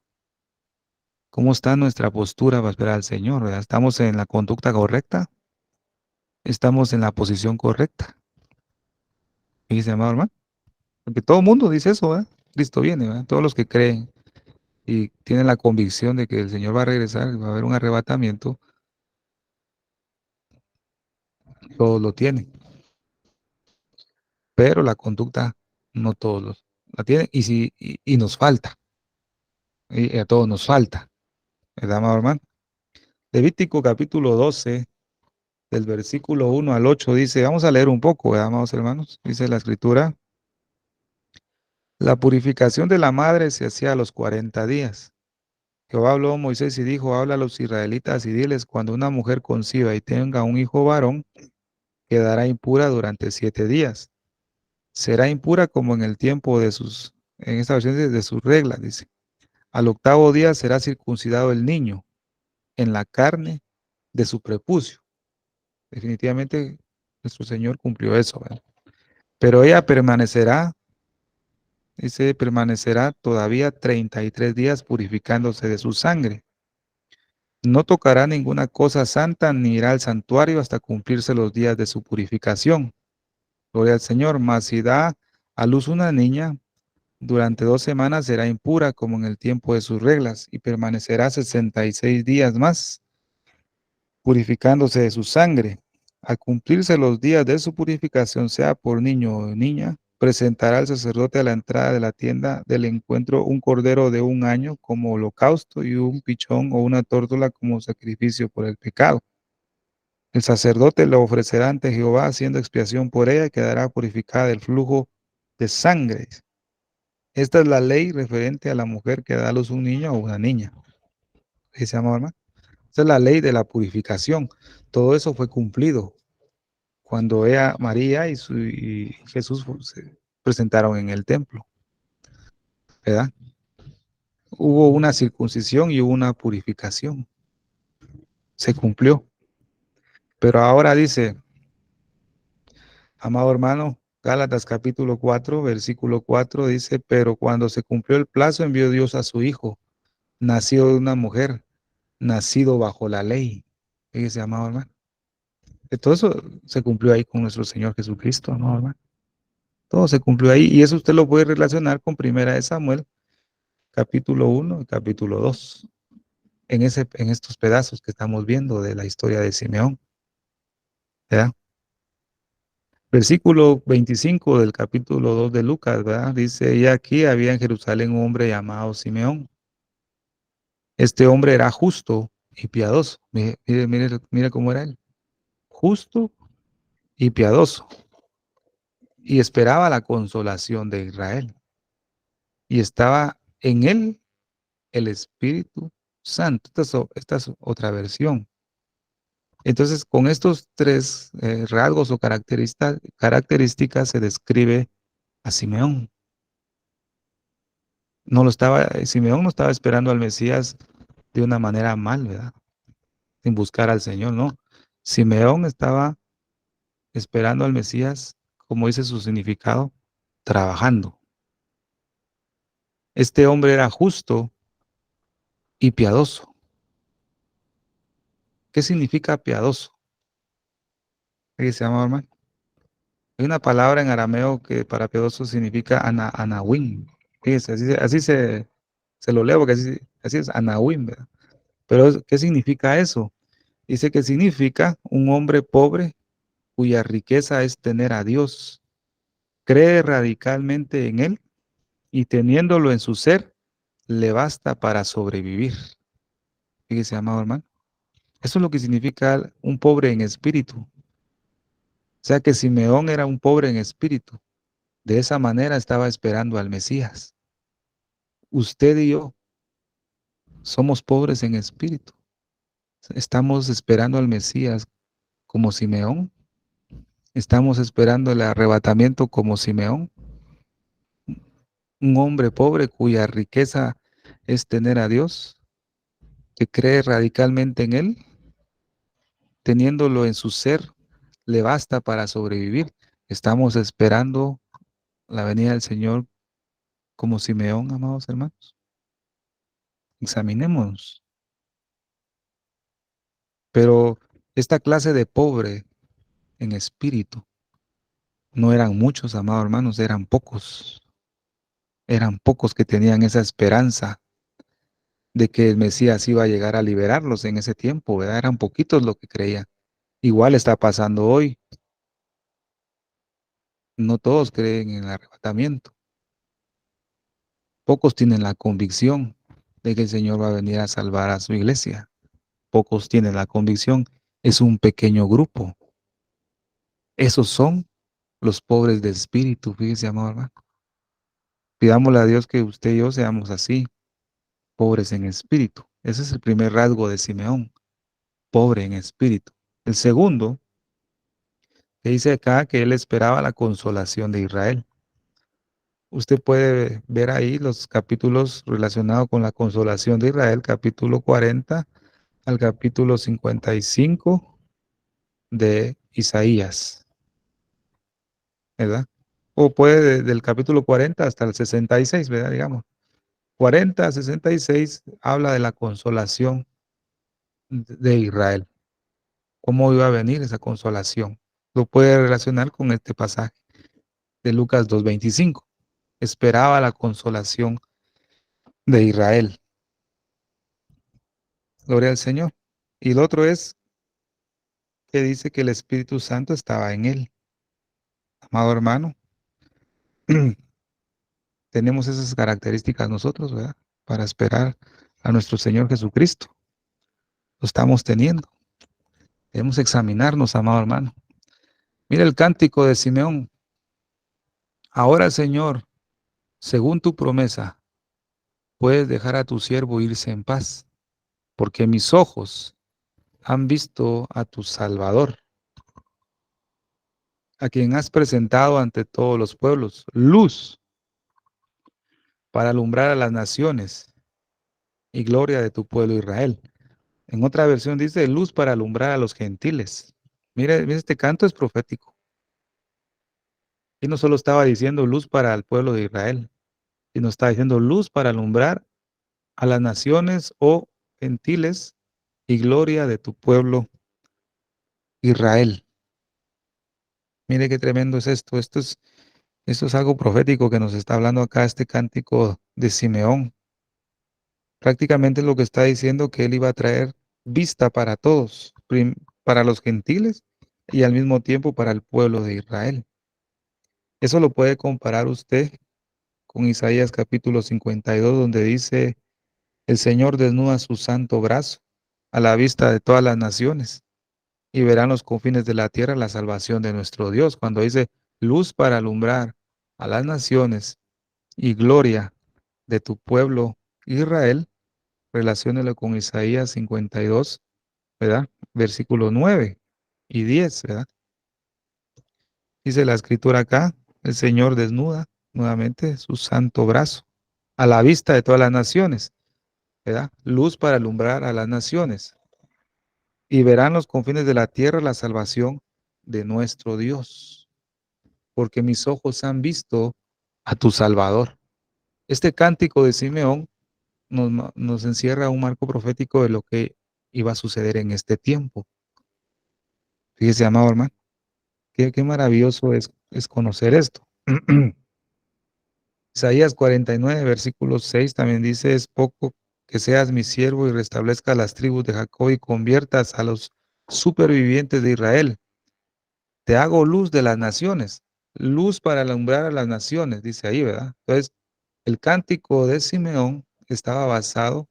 ¿Cómo está nuestra postura para esperar al Señor, ¿verdad? ¿Estamos en la conducta correcta? ¿Estamos en la posición correcta? Y dice, amado hermano, porque todo el mundo dice eso, ¿verdad? Cristo viene, ¿verdad? Todos los que creen y tienen la convicción de que el Señor va a regresar, va a haber un arrebatamiento, todos lo tienen, pero la conducta no todos la tienen y nos falta, y a todos nos falta, ¿verdad, amado hermano? Levítico capítulo 12, del versículo 1 al 8 dice, vamos a leer un poco, ¿verdad, amados hermanos? Dice la escritura, la purificación de la madre se hacía a los 40 días. Jehová habló a Moisés y dijo, habla a los israelitas y diles, cuando una mujer conciba y tenga un hijo varón, quedará impura durante 7 días. Será impura como en el tiempo en esta versión de sus reglas, dice. Al octavo día será circuncidado el niño en la carne de su prepucio. Definitivamente nuestro Señor cumplió eso, ¿verdad? Pero ella permanecerá, dice, permanecerá todavía 33 días purificándose de su sangre. No tocará ninguna cosa santa ni irá al santuario hasta cumplirse los días de su purificación. Gloria al Señor. Mas si da a luz una niña, durante 2 semanas será impura como en el tiempo de sus reglas y permanecerá 66 días más purificándose de su sangre. Al cumplirse los días de su purificación, sea por niño o niña, presentará al sacerdote a la entrada de la tienda del encuentro un cordero de 1 año como holocausto y un pichón o una tórtola como sacrificio por el pecado. El sacerdote lo ofrecerá ante Jehová haciendo expiación por ella y quedará purificada del flujo de sangre. Esta es la ley referente a la mujer que da a luz un niño o una niña. ¿Sí se llama, hermano? Esta es la ley de la purificación. Todo eso fue cumplido cuando María y Jesús se presentaron en el templo, ¿verdad? Hubo una circuncisión y hubo una purificación. Se cumplió. Pero ahora dice, amado hermano, Gálatas capítulo 4, versículo 4 dice, pero cuando se cumplió el plazo envió Dios a su Hijo, nacido de una mujer, nacido bajo la ley. Fíjese, amado hermano. Todo eso se cumplió ahí con nuestro Señor Jesucristo, amado hermano. Todo se cumplió ahí y eso usted lo puede relacionar con Primera de Samuel, capítulo 1 y capítulo 2, en estos pedazos que estamos viendo de la historia de Simeón, ¿verdad? Versículo 25 del capítulo 2 de Lucas, ¿verdad? Dice, y aquí había en Jerusalén un hombre llamado Simeón. Este hombre era justo y piadoso. Mire, mire, mire, mire cómo era él. Justo y piadoso. Y esperaba la consolación de Israel. Y estaba en él el Espíritu Santo. Esta es otra versión. Entonces, con estos tres rasgos o características se describe a Simeón. Simeón no estaba esperando al Mesías de una manera mal, ¿verdad? sin buscar al Señor, no. Simeón estaba esperando al Mesías, como dice su significado, trabajando. Este hombre era justo y piadoso. ¿Qué significa piadoso? ¿Qué se llama, hermano? Hay una palabra en arameo que para piadoso significa anawim. Fíjese, se lo leo porque así es anawim, ¿verdad? Pero ¿qué significa eso? Dice que significa un hombre pobre cuya riqueza es tener a Dios, cree radicalmente en Él y teniéndolo en su ser, le basta para sobrevivir. Fíjese, amado hermano. Eso es lo que significa un pobre en espíritu. O sea que Simeón era un pobre en espíritu. De esa manera estaba esperando al Mesías. Usted y yo somos pobres en espíritu. Estamos esperando al Mesías como Simeón. Estamos esperando el arrebatamiento como Simeón. Un hombre pobre cuya riqueza es tener a Dios, que cree radicalmente en Él, teniéndolo en su ser, le basta para sobrevivir. Estamos esperando la venida del Señor como Simeón, amados hermanos. Examinémonos. Pero esta clase de pobre en espíritu no eran muchos, amados hermanos, eran pocos. Eran pocos que tenían esa esperanza de que el Mesías iba a llegar a liberarlos en ese tiempo, ¿verdad? Eran poquitos los que creían. Igual está pasando hoy. No todos creen en el arrebatamiento. Pocos tienen la convicción de que el Señor va a venir a salvar a su iglesia. Pocos tienen la convicción. Es un pequeño grupo. Esos son los pobres de espíritu, fíjese, amado hermano. Pidámosle a Dios que usted y yo seamos así, pobres en espíritu. Ese es el primer rasgo de Simeón, pobre en espíritu. El segundo, que dice acá que él esperaba la consolación de Israel. Usted puede ver ahí los capítulos relacionados con la consolación de Israel, capítulo 40 al capítulo 55 de Isaías, ¿verdad? O puede del capítulo 40 hasta el 66, ¿verdad? Digamos. 40 a 66 habla de la consolación de Israel. ¿Cómo iba a venir esa consolación? Lo puede relacionar con este pasaje de Lucas 2:25. Esperaba la consolación de Israel. Gloria al Señor. Y el otro es que dice que el Espíritu Santo estaba en él. Amado hermano, tenemos esas características nosotros, ¿verdad? Para esperar a nuestro Señor Jesucristo. Lo estamos teniendo. Debemos examinarnos, amado hermano. Mira el cántico de Simeón. Ahora, Señor, según tu promesa, puedes dejar a tu siervo irse en paz, porque mis ojos han visto a tu Salvador, a quien has presentado ante todos los pueblos, luz para alumbrar a las naciones y gloria de tu pueblo Israel. En otra versión dice luz para alumbrar a los gentiles. Mire, este canto es profético. Y no solo estaba diciendo luz para el pueblo de Israel, sino está diciendo luz para alumbrar a las naciones o gentiles y gloria de tu pueblo Israel. Mire qué tremendo es esto. Esto es algo profético que nos está hablando acá este cántico de Simeón. Prácticamente lo que está diciendo que él iba a traer vista para todos, para los gentiles y al mismo tiempo para el pueblo de Israel. Eso lo puede comparar usted con Isaías capítulo 52, donde dice, el Señor desnuda su santo brazo a la vista de todas las naciones y verán los confines de la tierra la salvación de nuestro Dios. Cuando dice luz para alumbrar a las naciones y gloria de tu pueblo Israel, relaciónelo con Isaías 52, ¿verdad? Versículo 9 y 10, ¿verdad? Dice la escritura acá, el Señor desnuda nuevamente su santo brazo a la vista de todas las naciones, ¿verdad? Luz para alumbrar a las naciones. y verán los confines de la tierra la salvación de nuestro Dios, porque mis ojos han visto a tu Salvador. Este cántico de Simeón nos encierra un marco profético de lo que iba a suceder en este tiempo. Fíjese, amado hermano, qué maravilloso es conocer esto. Isaías 49, versículo 6 también dice, es poco que seas mi siervo y restablezca las tribus de Jacob y conviertas a los supervivientes de Israel. Te hago luz de las naciones, luz para alumbrar a las naciones, dice ahí, ¿verdad? Entonces, el cántico de Simeón estaba basado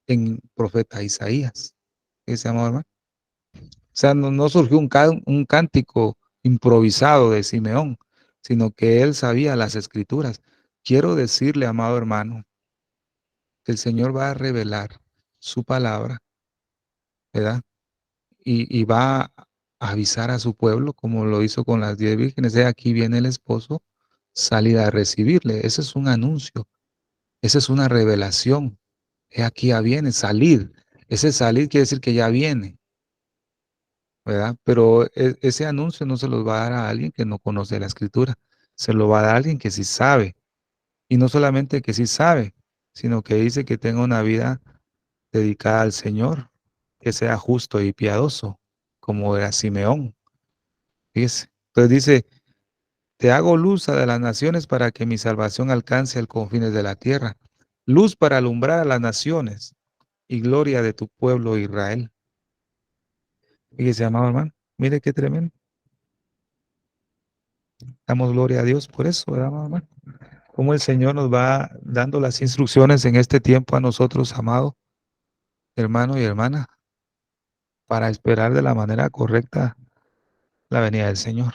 en profeta Isaías. ¿Qué se llama, hermano? O sea, no surgió un cántico improvisado de Simeón, sino que él sabía las escrituras. Quiero decirle, amado hermano, que el Señor va a revelar su palabra, ¿verdad? Y va a avisar a su pueblo, como lo hizo con las 10 vírgenes, de aquí viene el esposo, salid a recibirle. Ese es un anuncio, esa es una revelación. He aquí ya viene, salid. Ese salid quiere decir que ya viene, ¿verdad? Pero ese anuncio no se los va a dar a alguien que no conoce la escritura, se lo va a dar a alguien que sí sabe. Y no solamente que sí sabe, sino que dice que tenga una vida dedicada al Señor, que sea justo y piadoso, como era Simeón. Fíjese. Entonces dice, te hago luz de las naciones para que mi salvación alcance al confines de la tierra, luz para alumbrar a las naciones y gloria de tu pueblo Israel. Fíjese, amado hermano, mire qué tremendo. Damos gloria a Dios por eso, ¿verdad, amado hermano? Cómo el Señor nos va dando las instrucciones en este tiempo a nosotros, amado hermano y hermana, para esperar de la manera correcta la venida del Señor.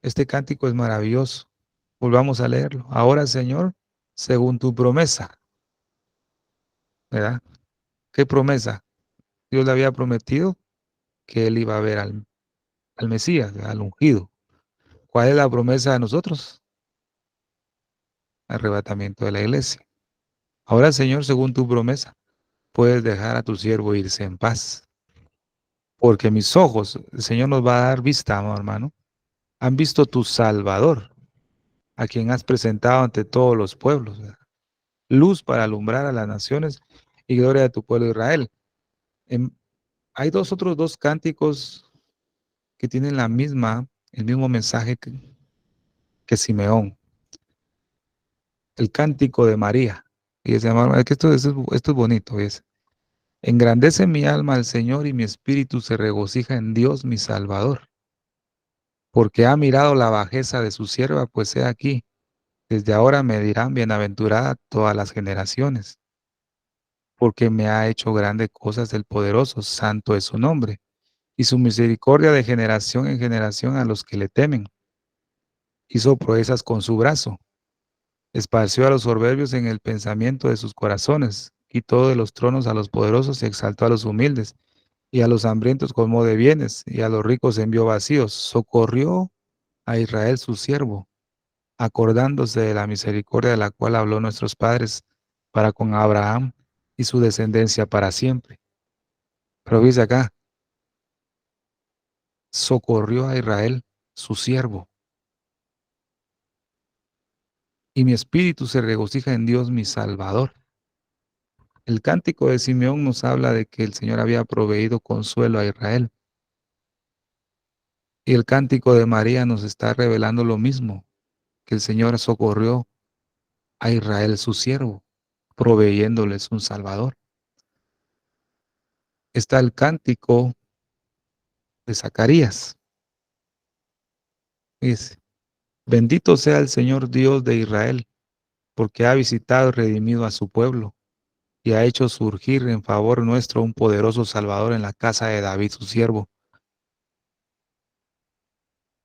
Este cántico es maravilloso. Volvamos a leerlo. Ahora, Señor, según tu promesa, ¿verdad? ¿Qué promesa? Dios le había prometido que él iba a ver al Mesías, al ungido. ¿Cuál es la promesa de nosotros? Arrebatamiento de la iglesia. Ahora, Señor, según tu promesa, puedes dejar a tu siervo irse en paz. Porque mis ojos, el Señor nos va a dar vista, hermano, han visto tu Salvador, a quien has presentado ante todos los pueblos, ¿verdad? Luz para alumbrar a las naciones y gloria de tu pueblo Israel. Hay otros dos cánticos que tienen el mismo mensaje que Simeón. El cántico de María. Y se llama, es que esto es bonito, es. Engrandece mi alma al Señor y mi espíritu se regocija en Dios mi Salvador, porque ha mirado la bajeza de su sierva, pues he aquí, desde ahora me dirán bienaventurada todas las generaciones, porque me ha hecho grandes cosas el poderoso, santo es su nombre, y su misericordia de generación en generación a los que le temen. Hizo proezas con su brazo, esparció a los soberbios en el pensamiento de sus corazones, quitó de los tronos a los poderosos y exaltó a los humildes, y a los hambrientos colmó de bienes, y a los ricos envió vacíos, socorrió a Israel su siervo, acordándose de la misericordia de la cual habló nuestros padres para con Abraham y su descendencia para siempre. Pero dice acá, socorrió a Israel su siervo, y mi espíritu se regocija en Dios mi Salvador. El cántico de Simeón nos habla de que el Señor había proveído consuelo a Israel. Y el cántico de María nos está revelando lo mismo, que el Señor socorrió a Israel su siervo, proveyéndoles un Salvador. Está el cántico de Zacarías. Dice, bendito sea el Señor Dios de Israel, porque ha visitado y redimido a su pueblo, y ha hecho surgir en favor nuestro un poderoso Salvador en la casa de David su siervo.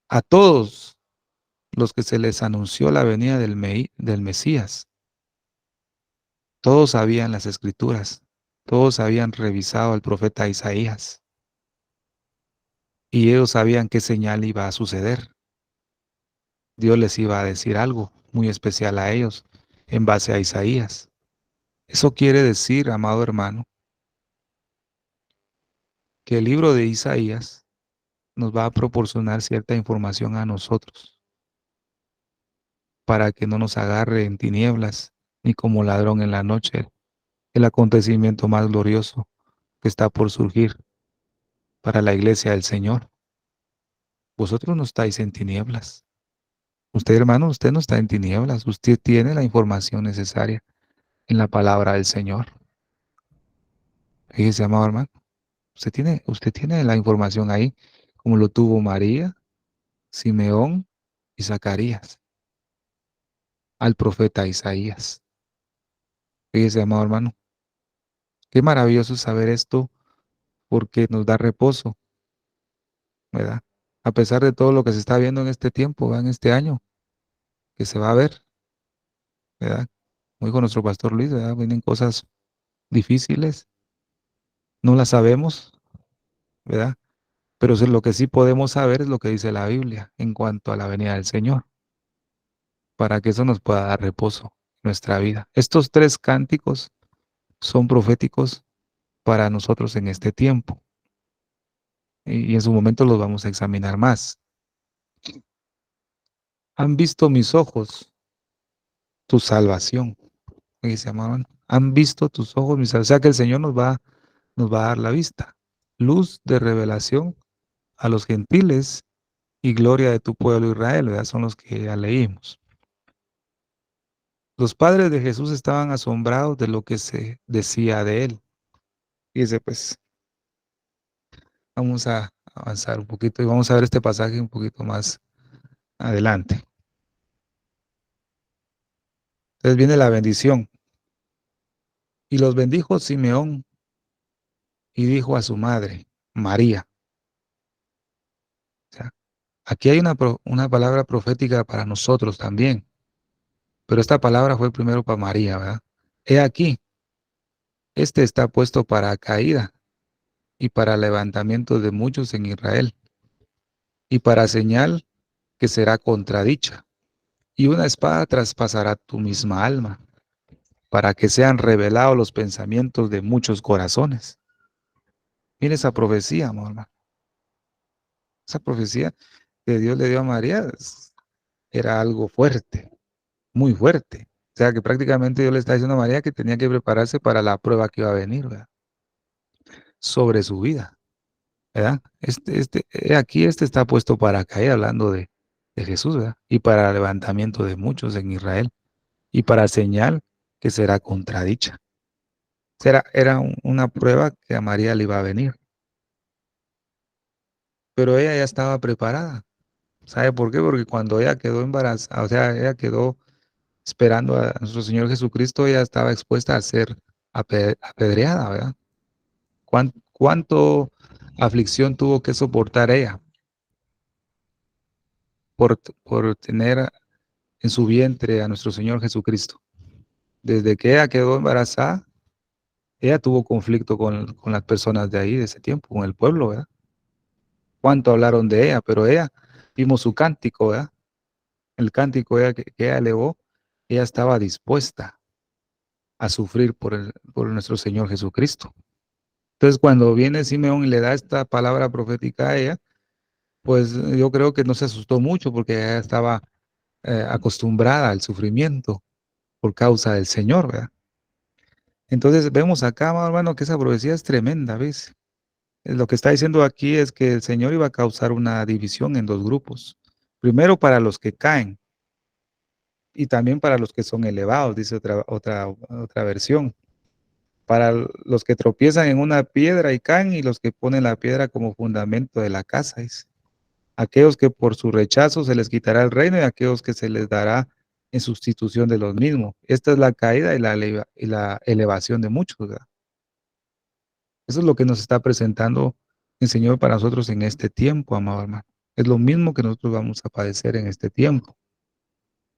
A todos los que se les anunció la venida del Mesías, todos sabían las escrituras, todos habían revisado al profeta Isaías, y ellos sabían qué señal iba a suceder. Dios les iba a decir algo muy especial a ellos en base a Isaías. Eso quiere decir, amado hermano, que el libro de Isaías nos va a proporcionar cierta información a nosotros para que no nos agarre en tinieblas ni como ladrón en la noche el acontecimiento más glorioso que está por surgir para la iglesia del Señor. Vosotros no estáis en tinieblas. Usted, hermano, usted no está en tinieblas. Usted tiene la información necesaria en la palabra del Señor. Fíjese, amado hermano, usted tiene la información ahí, como lo tuvo María, Simeón y Zacarías, al profeta Isaías. Fíjese, amado hermano, qué maravilloso saber esto porque nos da reposo, ¿verdad? A pesar de todo lo que se está viendo en este tiempo, ¿verdad? En este año, que se va a ver, ¿verdad? Como dijo nuestro pastor Luis, ¿verdad? Vienen cosas difíciles, no las sabemos, ¿verdad? Pero lo que sí podemos saber es lo que dice la Biblia en cuanto a la venida del Señor, para que eso nos pueda dar reposo en nuestra vida. Estos tres cánticos son proféticos para nosotros en este tiempo y en su momento los vamos a examinar más. Han visto mis ojos tu salvación. Y se llamaban, han visto tus ojos mis salvación. O sea que el Señor nos va a dar la vista. Luz de revelación a los gentiles y gloria de tu pueblo Israel, ¿verdad? Son los que ya leímos. Los padres de Jesús estaban asombrados de lo que se decía de él. Fíjese, pues, vamos a avanzar un poquito y vamos a ver este pasaje un poquito más adelante. Entonces viene la bendición. Y los bendijo Simeón y dijo a su madre, María. O sea, aquí hay una palabra profética para nosotros también, pero esta palabra fue primero para María, ¿verdad? He aquí, este está puesto para caída y para levantamiento de muchos en Israel, y para señal que será contradicha, y una espada traspasará tu misma alma, para que sean revelados los pensamientos de muchos corazones. Mire esa profecía, amor, hermano. Esa profecía que Dios le dio a María era algo fuerte, muy fuerte. O sea que prácticamente Dios le está diciendo a María que tenía que prepararse para la prueba que iba a venir, ¿verdad? Sobre su vida, ¿verdad? Aquí este está puesto para caer, hablando de Jesús, ¿verdad? Y para levantamiento de muchos en Israel, y para señal que será contradicha. Era una prueba que a María le iba a venir, pero ella ya estaba preparada. ¿Sabe por qué? Porque cuando ella quedó embarazada, o sea, ella quedó esperando a nuestro Señor Jesucristo, ella estaba expuesta a ser apedreada, ¿verdad? ¿Cuánto aflicción tuvo que soportar ella por tener en su vientre a nuestro Señor Jesucristo? Desde que ella quedó embarazada, ella tuvo conflicto con las personas de ahí, de ese tiempo, con el pueblo, ¿verdad? Cuánto hablaron de ella, pero ella, vimos su cántico, ¿verdad? El cántico que ella elevó, ella estaba dispuesta a sufrir por nuestro Señor Jesucristo. Entonces, cuando viene Simeón y le da esta palabra profética a ella, pues yo creo que no se asustó mucho porque ella estaba acostumbrada al sufrimiento por causa del Señor, ¿verdad? Entonces vemos acá, amado hermano, que esa profecía es tremenda, ¿ves? Lo que está diciendo aquí es que el Señor iba a causar una división en dos grupos. Primero para los que caen y también para los que son elevados, dice otra versión. Para los que tropiezan en una piedra y caen y los que ponen la piedra como fundamento de la casa. Dice. Aquellos que por su rechazo se les quitará el reino y aquellos que se les dará en sustitución de los mismos. Esta es la caída y la elevación de muchos. ¿Verdad? Eso es lo que nos está presentando el Señor para nosotros en este tiempo, amado hermano. Es lo mismo que nosotros vamos a padecer en este tiempo.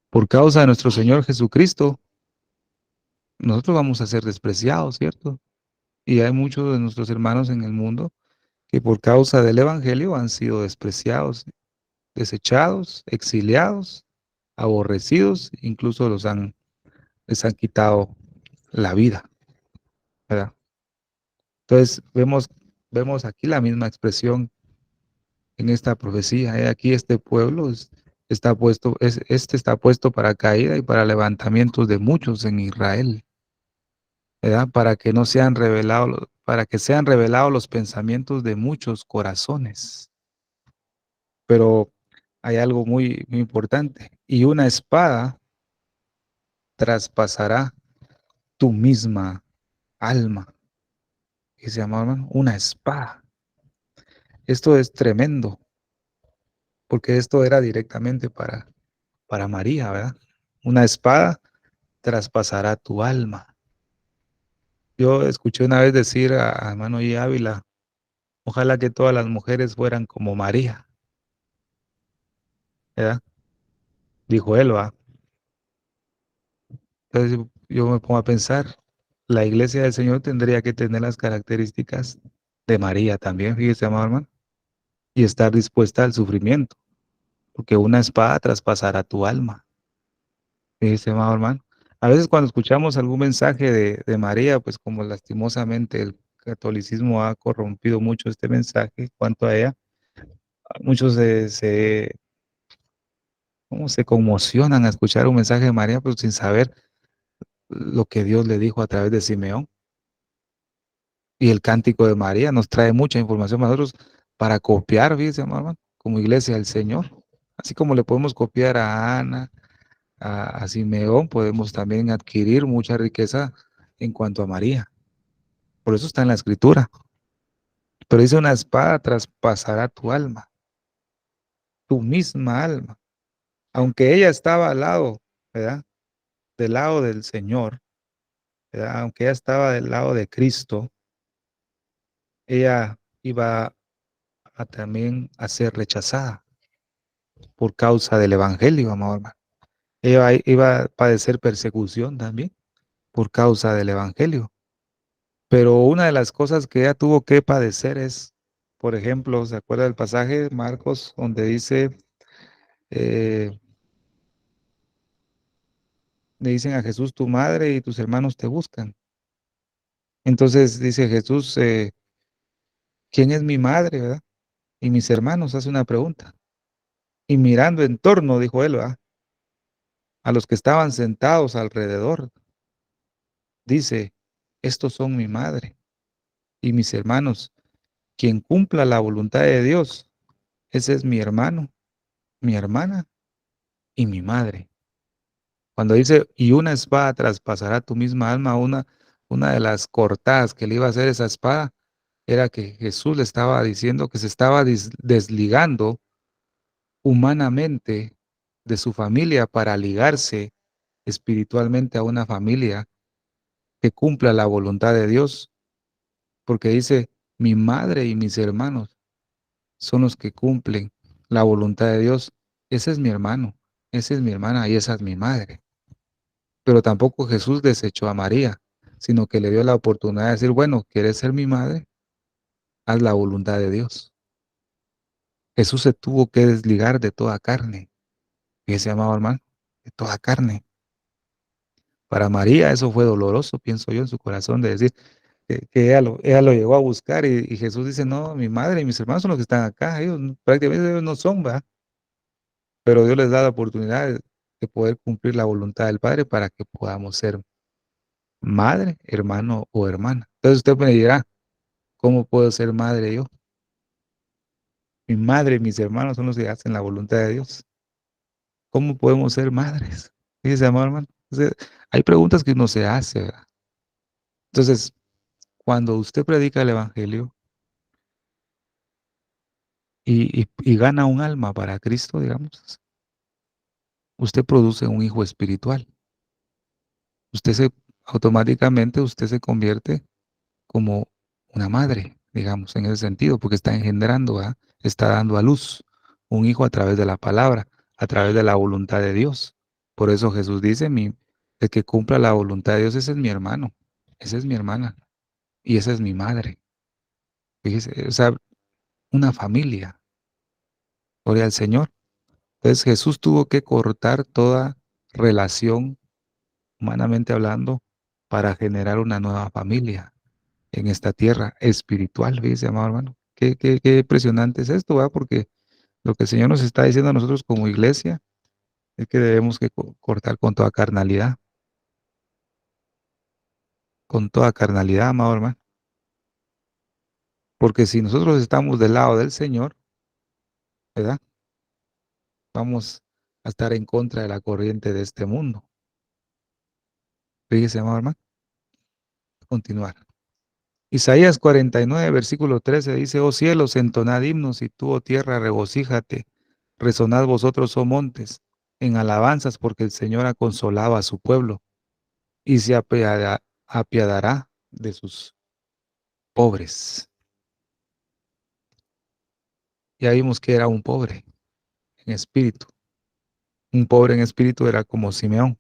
Por causa de nuestro Señor Jesucristo, nosotros vamos a ser despreciados, ¿cierto? Y hay muchos de nuestros hermanos en el mundo que por causa del Evangelio han sido despreciados, desechados, exiliados, aborrecidos, incluso les han quitado la vida, ¿verdad? Entonces vemos vemos aquí la misma expresión en esta profecía. Aquí este pueblo está puesto, este está puesto para caída y para levantamientos de muchos en Israel, ¿verdad? Para que no sean revelados, para que sean revelados los pensamientos de muchos corazones. Pero hay algo muy, muy importante. Y una espada traspasará tu misma alma. Y se llama, hermano, una espada. Esto es tremendo, porque esto era directamente para María, ¿verdad? Una espada traspasará tu alma. Yo escuché una vez decir a hermano y Ávila, ojalá que todas las mujeres fueran como María, ¿verdad? Dijo él, ¿va? Entonces yo me pongo a pensar, la iglesia del Señor tendría que tener las características de María también, fíjese, amado hermano, y estar dispuesta al sufrimiento, porque una espada traspasará tu alma, fíjese, amado hermano. A veces cuando escuchamos algún mensaje de María, pues como lastimosamente el catolicismo ha corrompido mucho este mensaje en cuanto a ella, muchos ¿cómo se conmocionan a escuchar un mensaje de María, pero sin saber lo que Dios le dijo a través de Simeón. Y el cántico de María nos trae mucha información para nosotros para copiar, fíjense, hermano, como iglesia del Señor. Así como le podemos copiar a Ana, a Simeón, podemos también adquirir mucha riqueza en cuanto a María. Por eso está en la escritura. Pero dice una espada traspasará tu alma, tu misma alma. Aunque ella estaba al lado, ¿verdad? Del lado del Señor, ¿verdad? Aunque ella estaba del lado de Cristo, ella iba a también a ser rechazada por causa del evangelio, amado hermano. Ella iba a padecer persecución también por causa del evangelio. Pero una de las cosas que ella tuvo que padecer es, por ejemplo, ¿se acuerda del pasaje de Marcos donde dice, eh, le dicen a Jesús, tu madre y tus hermanos te buscan? Entonces dice Jesús, ¿quién es mi madre, verdad? Y mis hermanos, hace una pregunta. Y mirando en torno, dijo él, ¿verdad? A los que estaban sentados alrededor, dice, estos son mi madre y mis hermanos. Quien cumpla la voluntad de Dios, ese es mi hermano, mi hermana y mi madre. Cuando dice, y una espada traspasará tu misma alma, una de las cortadas que le iba a hacer esa espada era que Jesús le estaba diciendo que se estaba desligando humanamente de su familia para ligarse espiritualmente a una familia que cumpla la voluntad de Dios, porque dice, mi madre y mis hermanos son los que cumplen la voluntad de Dios. Ese es mi hermano, esa es mi hermana y esa es mi madre. Pero tampoco Jesús desechó a María, sino que le dio la oportunidad de decir, bueno, ¿quieres ser mi madre? Haz la voluntad de Dios. Jesús se tuvo que desligar de toda carne. ¿Qué se llamaba, hermano? De toda carne. Para María eso fue doloroso, pienso yo, en su corazón, de decir que ella lo llegó a buscar y Jesús dice, no, mi madre y mis hermanos son los que están acá, ellos prácticamente ellos no son, ¿va? Pero Dios les da la oportunidad de poder cumplir la voluntad del Padre para que podamos ser madre, hermano o hermana. Entonces usted me dirá, ¿cómo puedo ser madre yo? Mi madre y mis hermanos son los que hacen la voluntad de Dios. ¿Cómo podemos ser madres? Fíjese, amado hermano. Entonces, hay preguntas que uno se hace, ¿verdad? Entonces, cuando usted predica el Evangelio y gana un alma para Cristo, digamos, usted produce un hijo espiritual. Usted se, automáticamente usted se convierte como una madre, digamos, en ese sentido, porque está engendrando, ¿verdad? Está dando a luz un hijo a través de la palabra, a través de la voluntad de Dios. Por eso Jesús dice, el que cumpla la voluntad de Dios, ese es mi hermano, esa es mi hermana y esa es mi madre. Fíjese, o sea, una familia, gloria al Señor. Entonces Jesús tuvo que cortar toda relación, humanamente hablando, para generar una nueva familia. en esta tierra espiritual, fíjese, amado hermano. Qué impresionante es esto, ¿verdad? Porque lo que el Señor nos está diciendo a nosotros como iglesia es que debemos que cortar con toda carnalidad, amado hermano. Porque si nosotros estamos del lado del Señor, ¿verdad? Vamos a estar en contra de la corriente de este mundo. Fíjese, amado hermano. Continuar. Isaías 49, versículo 13 dice: Oh cielos, entonad himnos, y tú, oh tierra, regocíjate. Resonad vosotros, oh montes, en alabanzas, porque el Señor ha consolado a su pueblo y se apiadará de sus pobres. Ya vimos que era un pobre en espíritu. Un pobre en espíritu era como Simeón.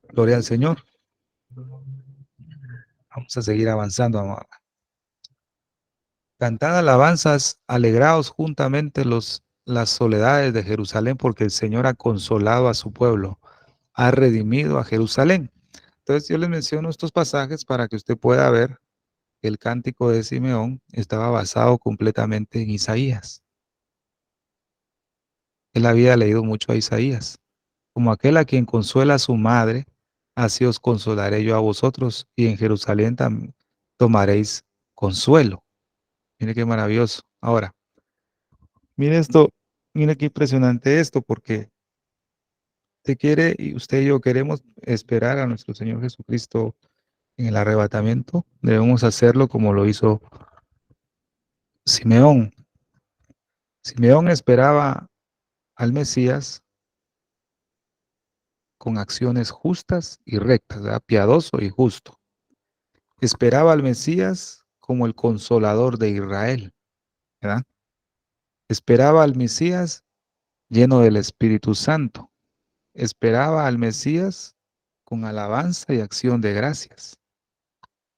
Gloria al Señor. Vamos a seguir avanzando, amado. Cantad alabanzas, alegraos juntamente las soledades de Jerusalén, porque el Señor ha consolado a su pueblo, ha redimido a Jerusalén. Entonces yo les menciono estos pasajes para que usted pueda ver que el cántico de Simeón estaba basado completamente en Isaías. Él había leído mucho a Isaías. Como aquel a quien consuela a su madre, así os consolaré yo a vosotros, y en Jerusalén también tomaréis consuelo. Mire qué maravilloso. Ahora, mire esto, mire qué impresionante esto, porque usted quiere y usted y yo queremos esperar a nuestro Señor Jesucristo en el arrebatamiento. Debemos hacerlo como lo hizo Simeón. Simeón esperaba al Mesías con acciones justas y rectas, ¿verdad? Piadoso y justo. Esperaba al Mesías como el consolador de Israel, ¿verdad? Esperaba al Mesías lleno del Espíritu Santo. Esperaba al Mesías con alabanza y acción de gracias,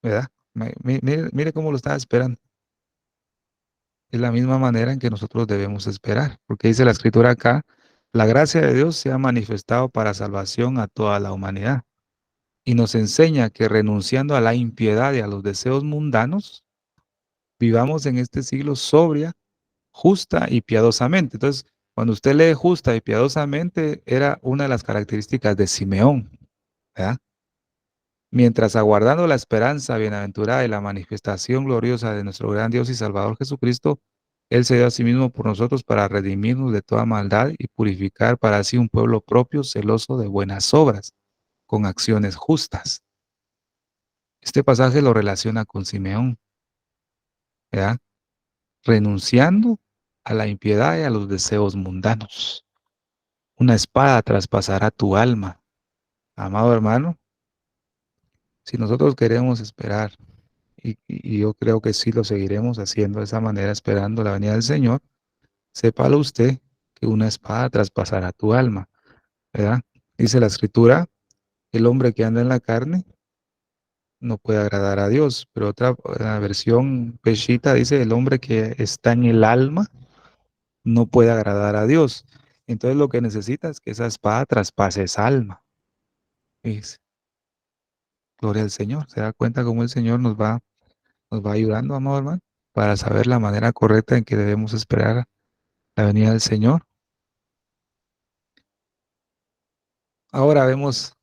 ¿verdad? Mire cómo lo estaba esperando. Es la misma manera en que nosotros debemos esperar, porque dice la Escritura acá: la gracia de Dios se ha manifestado para salvación a toda la humanidad, y nos enseña que renunciando a la impiedad y a los deseos mundanos, vivamos en este siglo sobria, justa y piadosamente. Entonces, cuando usted lee justa y piadosamente, era una de las características de Simeón, ¿verdad? Mientras aguardando la esperanza bienaventurada y la manifestación gloriosa de nuestro gran Dios y Salvador Jesucristo, Él se dio a sí mismo por nosotros para redimirnos de toda maldad y purificar para sí un pueblo propio, celoso de buenas obras, con acciones justas. Este pasaje lo relaciona con Simeón, ¿verdad? Renunciando a la impiedad y a los deseos mundanos. Una espada traspasará tu alma. Amado hermano, si nosotros queremos esperar, y yo creo que sí lo seguiremos haciendo de esa manera, esperando la venida del Señor, sépalo usted que una espada traspasará tu alma, ¿verdad? Dice la Escritura: el hombre que anda en la carne no puede agradar a Dios, pero otra la versión Peshita dice: el hombre que está en el alma no puede agradar a Dios. Entonces lo que necesita es que esa espada traspase esa alma. Fíjese, gloria al Señor. Se da cuenta cómo el Señor nos va ayudando, amado hermano, para saber la manera correcta en que debemos esperar la venida del Señor. Ahora vemos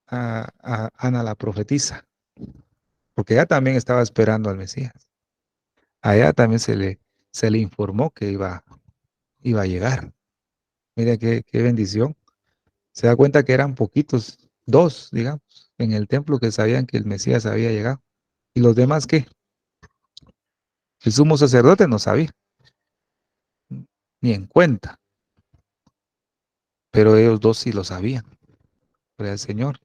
a Ana la profetisa, porque ella también estaba esperando al Mesías. A ella también se le informó que iba a llegar. Mira qué bendición. Se da cuenta que eran poquitos, dos, digamos, en el templo que sabían que el Mesías había llegado. ¿Y los demás qué? El sumo sacerdote no sabía, ni en cuenta, pero ellos dos sí lo sabían. Gloria al Señor.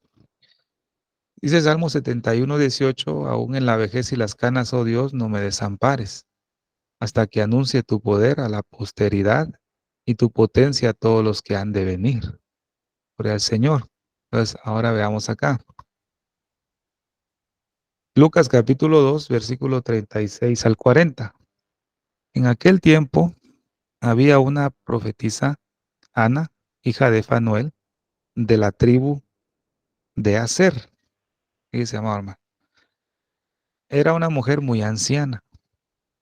Dice Salmo 71:18: aún en la vejez y las canas, oh Dios, no me desampares, hasta que anuncie tu poder a la posteridad y tu potencia a todos los que han de venir. Gloria al Señor. Entonces, ahora veamos acá. Lucas capítulo 2, versículo 36 al 40. En aquel tiempo había una profetisa, Ana, hija de Fanuel, de la tribu de Aser. Fíjese, amado hermano. Era una mujer muy anciana.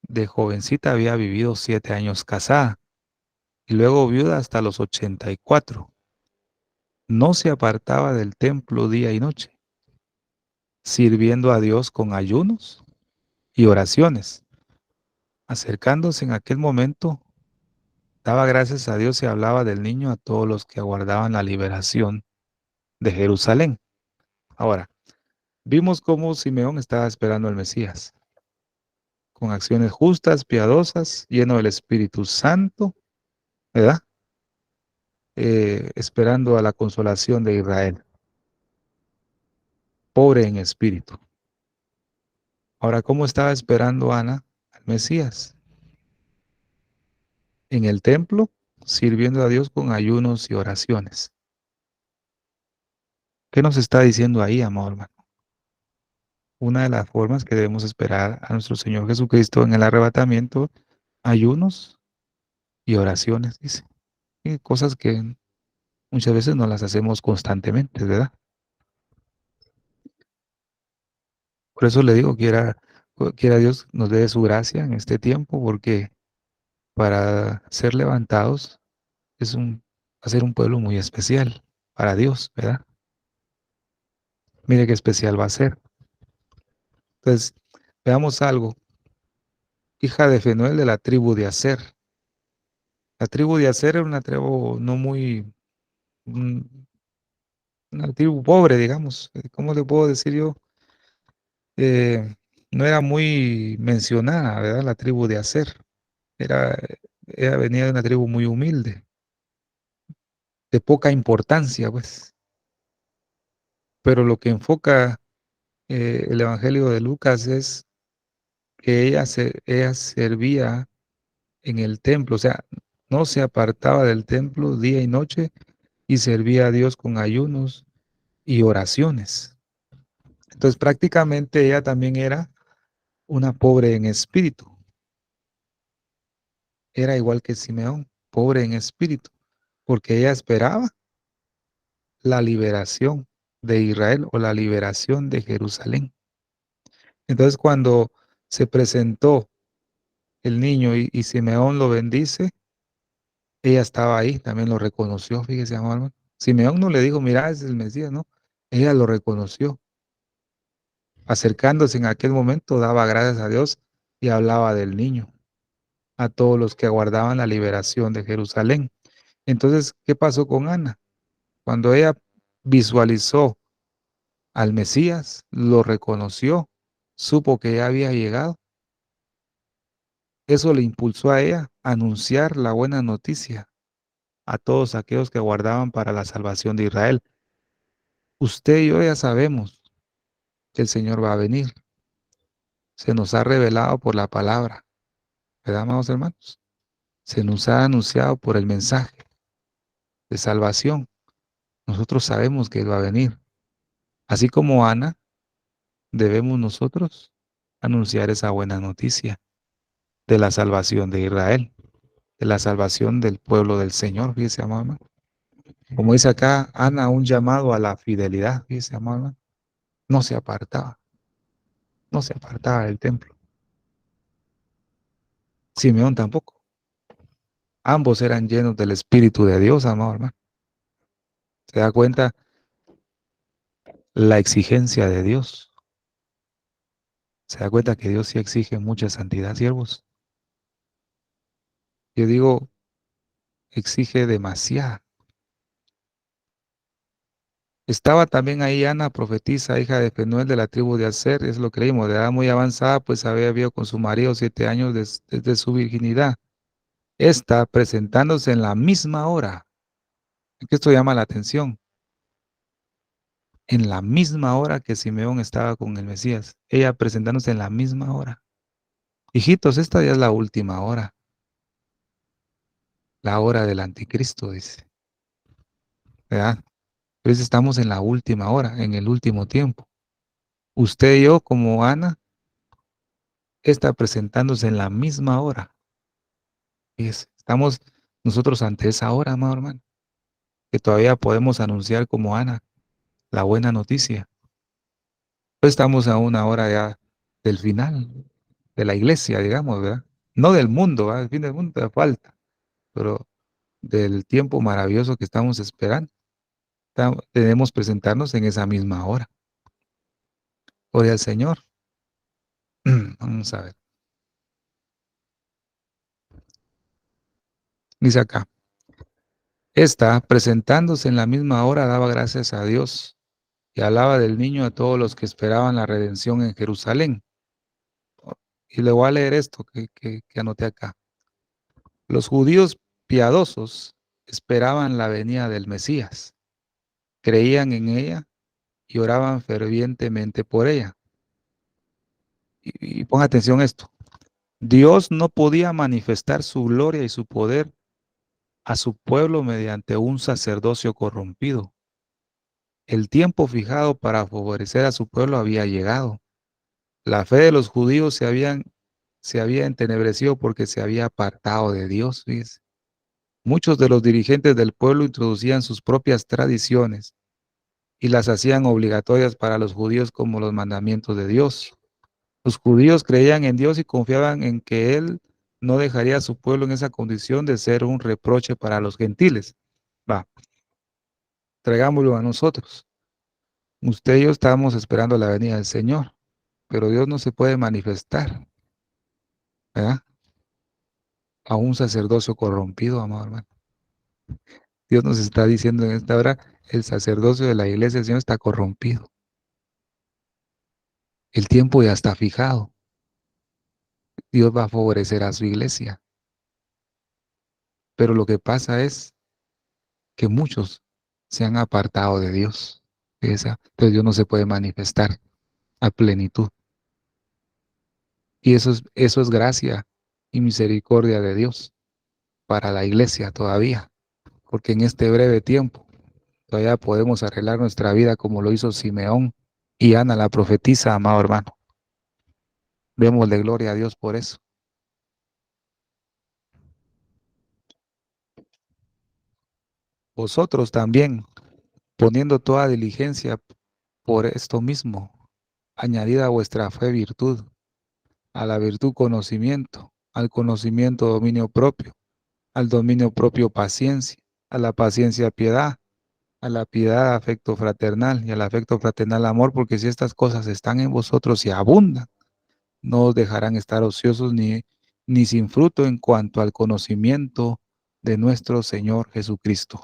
De jovencita había vivido 7 años casada y luego viuda hasta los 84. No se apartaba del templo día y noche, sirviendo a Dios con ayunos y oraciones. Acercándose en aquel momento, daba gracias a Dios y hablaba del niño a todos los que aguardaban la liberación de Jerusalén. Ahora, vimos cómo Simeón estaba esperando al Mesías, con acciones justas, piadosas, lleno del Espíritu Santo, ¿verdad? Esperando a la consolación de Israel, pobre en espíritu. Ahora, ¿cómo estaba esperando Ana al Mesías? En el templo, sirviendo a Dios con ayunos y oraciones. ¿Qué nos está diciendo ahí, amor hermano? Una de las formas que debemos esperar a nuestro Señor Jesucristo en el arrebatamiento, ayunos y oraciones, dice. Y cosas que muchas veces no las hacemos constantemente, ¿verdad? Por eso le digo, quiera Dios nos dé su gracia en este tiempo, porque para ser levantados va a ser un pueblo muy especial para Dios, ¿verdad? Mire qué especial va a ser. Entonces, veamos algo. Hija de Fenuel de la tribu de Aser. La tribu de Aser era una tribu no muy, mm, una tribu pobre, digamos. ¿Cómo le puedo decir yo? Eh, no era muy mencionada, ¿verdad? La tribu de Aser. Era, venía de una tribu muy humilde, de poca importancia, pues. Pero lo que enfoca el Evangelio de Lucas es que ella servía en el templo, o sea, no se apartaba del templo día y noche y servía a Dios con ayunos y oraciones. Entonces prácticamente ella también era una pobre en espíritu, era igual que Simeón, pobre en espíritu, porque ella esperaba la liberación de Israel o la liberación de Jerusalén. Entonces cuando se presentó el niño y Simeón lo bendice, ella estaba ahí, también lo reconoció, fíjese, amado hermano. Simeón no le dijo, mira, es el Mesías, no. Ella lo reconoció. Acercándose en aquel momento, daba gracias a Dios y hablaba del niño a todos los que aguardaban la liberación de Jerusalén. Entonces, ¿qué pasó con Ana? Cuando ella visualizó al Mesías, lo reconoció, supo que ya había llegado, eso le impulsó a ella a anunciar la buena noticia a todos aquellos que aguardaban para la salvación de Israel. Usted y yo ya sabemos que el Señor va a venir. Se nos ha revelado por la palabra, ¿verdad, amados hermanos? Se nos ha anunciado por el mensaje de salvación. Nosotros sabemos que Él va a venir. Así como Ana, debemos nosotros anunciar esa buena noticia de la salvación de Israel, de la salvación del pueblo del Señor, fíjese, amado hermano. Como dice acá, Ana, un llamado a la fidelidad, fíjese, amado hermano. No se apartaba, no se apartaba del templo. Simeón tampoco. Ambos eran llenos del Espíritu de Dios, amado hermano. ¿Se da cuenta la exigencia de Dios? ¿Se da cuenta que Dios sí exige mucha santidad, siervos? Yo digo, exige demasiado. Estaba también ahí Ana, profetisa, hija de Penuel de la tribu de Aser, es lo que leímos, de edad muy avanzada, pues había vivido con su marido 7 años desde su virginidad. Esta presentándose en la misma hora. Que esto llama la atención. En la misma hora que Simeón estaba con el Mesías. Ella presentándose en la misma hora. Hijitos, esta ya es la última hora. La hora del anticristo, dice. ¿Verdad? Entonces estamos en la última hora, en el último tiempo. Usted y yo, como Ana, está presentándose en la misma hora. Estamos nosotros ante esa hora, amado hermano, que todavía podemos anunciar como Ana la buena noticia. Pues estamos a una hora ya del final de la iglesia, digamos, ¿verdad? No del mundo, ¿verdad? El fin del mundo te falta, pero del tiempo maravilloso que estamos esperando. Debemos presentarnos en esa misma hora. Gloria al Señor. Vamos a ver. Dice acá. Esta, presentándose en la misma hora, daba gracias a Dios y hablaba del niño a todos los que esperaban la redención en Jerusalén. Y le voy a leer esto que anoté acá. Los judíos piadosos esperaban la venida del Mesías, creían en ella y oraban fervientemente por ella. Y ponga atención a esto. Dios no podía manifestar su gloria y su poder a su pueblo mediante un sacerdocio corrompido. El tiempo fijado para favorecer a su pueblo había llegado. La fe de los judíos se había entenebrecido porque se había apartado de Dios. Fíjese. Muchos de los dirigentes del pueblo introducían sus propias tradiciones y las hacían obligatorias para los judíos como los mandamientos de Dios. Los judíos creían en Dios y confiaban en que Él no dejaría a su pueblo en esa condición de ser un reproche para los gentiles. Va, traigámoslo a nosotros. Usted y yo estábamos esperando la venida del Señor, pero Dios no se puede manifestar, ¿verdad? A un sacerdocio corrompido, amado hermano. Dios nos está diciendo en esta hora, el sacerdocio de la iglesia del Señor está corrompido. El tiempo ya está fijado. Dios va a favorecer a su iglesia. Pero lo que pasa es que muchos se han apartado de Dios. Entonces Dios no se puede manifestar a plenitud. Y eso es gracia y misericordia de Dios para la iglesia todavía. Porque en este breve tiempo todavía podemos arreglar nuestra vida como lo hizo Simeón y Ana la profetisa, amado hermano. Démosle gloria a Dios por eso. Vosotros también, poniendo toda diligencia por esto mismo, añadid a vuestra fe virtud, a la virtud conocimiento, al conocimiento dominio propio, al dominio propio paciencia, a la paciencia piedad, a la piedad afecto fraternal y al afecto fraternal amor, porque si estas cosas están en vosotros y abundan, no os dejarán estar ociosos ni sin fruto en cuanto al conocimiento de nuestro Señor Jesucristo.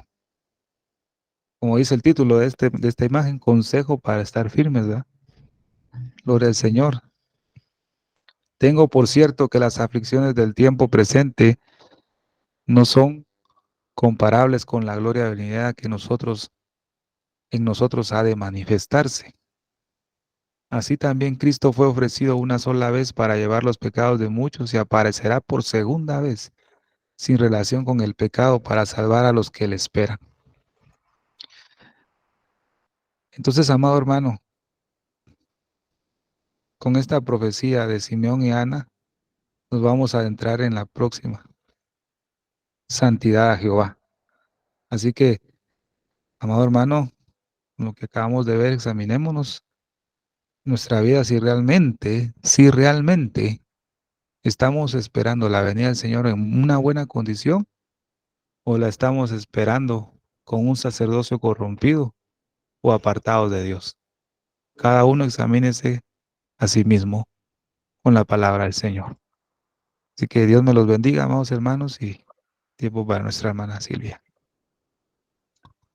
Como dice el título de esta imagen, consejo para estar firmes, ¿verdad? Gloria al Señor. Tengo por cierto que las aflicciones del tiempo presente no son comparables con la gloria venidera que en nosotros ha de manifestarse. Así también Cristo fue ofrecido una sola vez para llevar los pecados de muchos y aparecerá por segunda vez sin relación con el pecado para salvar a los que le esperan. Entonces, amado hermano, con esta profecía de Simeón y Ana, nos vamos a adentrar en la próxima, santidad a Jehová. Así que, amado hermano, lo que acabamos de ver, examinémonos nuestra vida si realmente estamos esperando la venida del Señor en una buena condición o la estamos esperando con un sacerdocio corrompido o apartados de Dios. Cada uno examínese a sí mismo con la palabra del Señor. Así que Dios me los bendiga, amados hermanos, y tiempo para nuestra hermana Silvia.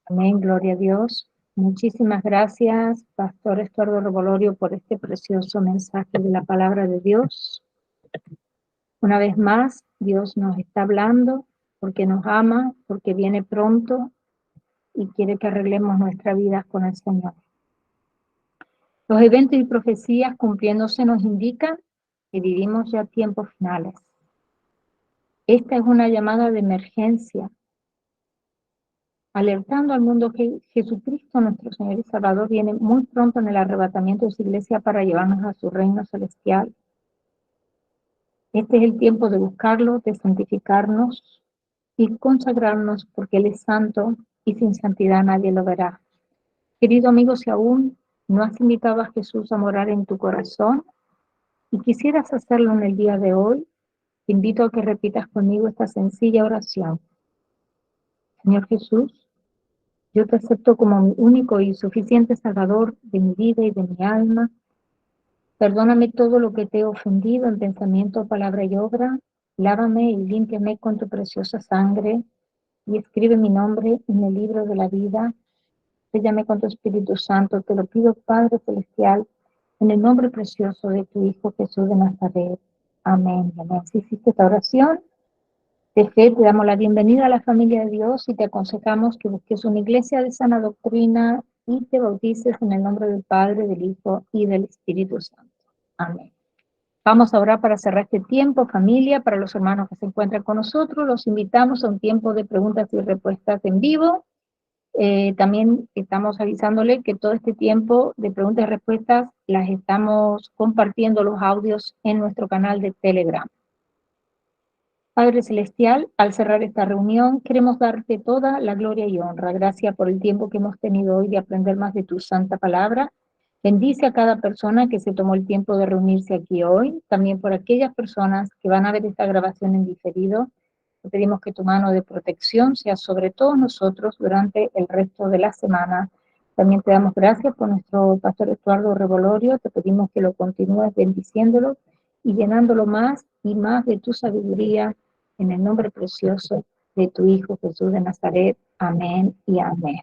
Amén, gloria a Dios. Muchísimas gracias, Pastor Estuardo Revolorio, por este precioso mensaje de la palabra de Dios. Una vez más, Dios nos está hablando porque nos ama, porque viene pronto y quiere que arreglemos nuestra vida con el Señor. Los eventos y profecías cumpliéndose nos indican que vivimos ya tiempos finales. Esta es una llamada de emergencia, alertando al mundo que Jesucristo, nuestro Señor y Salvador, viene muy pronto en el arrebatamiento de su iglesia para llevarnos a su reino celestial. Este es el tiempo de buscarlo, de santificarnos y consagrarnos, porque Él es santo y sin santidad nadie lo verá. Querido amigo, si aún ¿No has invitado a Jesús a morar en tu corazón y quisieras hacerlo en el día de hoy? Te invito a que repitas conmigo esta sencilla oración. Señor Jesús, yo te acepto como mi único y suficiente Salvador de mi vida y de mi alma. Perdóname todo lo que te he ofendido en pensamiento, palabra y obra. Lávame y límpiame con tu preciosa sangre y escribe mi nombre en el libro de la vida. Séllame con tu Espíritu Santo. Te lo pido, Padre Celestial, en el nombre precioso de tu Hijo Jesús de Nazaret. Amén. Amén. Si hiciste esta oración de fe, te damos la bienvenida a la familia de Dios y te aconsejamos que busques una iglesia de sana doctrina y te bautices en el nombre del Padre, del Hijo y del Espíritu Santo. Amén. Vamos a orar para cerrar este tiempo, familia. Para los hermanos que se encuentran con nosotros, los invitamos a un tiempo de preguntas y respuestas en vivo. También estamos avisándole que todo este tiempo de preguntas y respuestas las estamos compartiendo los audios en nuestro canal de Telegram. Padre Celestial, al cerrar esta reunión, queremos darte toda la gloria y honra. Gracias por el tiempo que hemos tenido hoy de aprender más de tu santa palabra. Bendice a cada persona que se tomó el tiempo de reunirse aquí hoy, también por aquellas personas que van a ver esta grabación en diferido. Te pedimos que tu mano de protección sea sobre todos nosotros durante el resto de la semana. También te damos gracias por nuestro pastor Eduardo Revolorio. Te pedimos que lo continúes bendiciéndolo y llenándolo más y más de tu sabiduría, en el nombre precioso de tu Hijo Jesús de Nazaret. Amén y amén.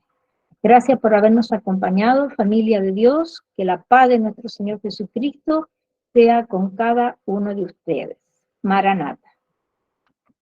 Gracias por habernos acompañado, familia de Dios. Que la paz de nuestro Señor Jesucristo sea con cada uno de ustedes. Maranata.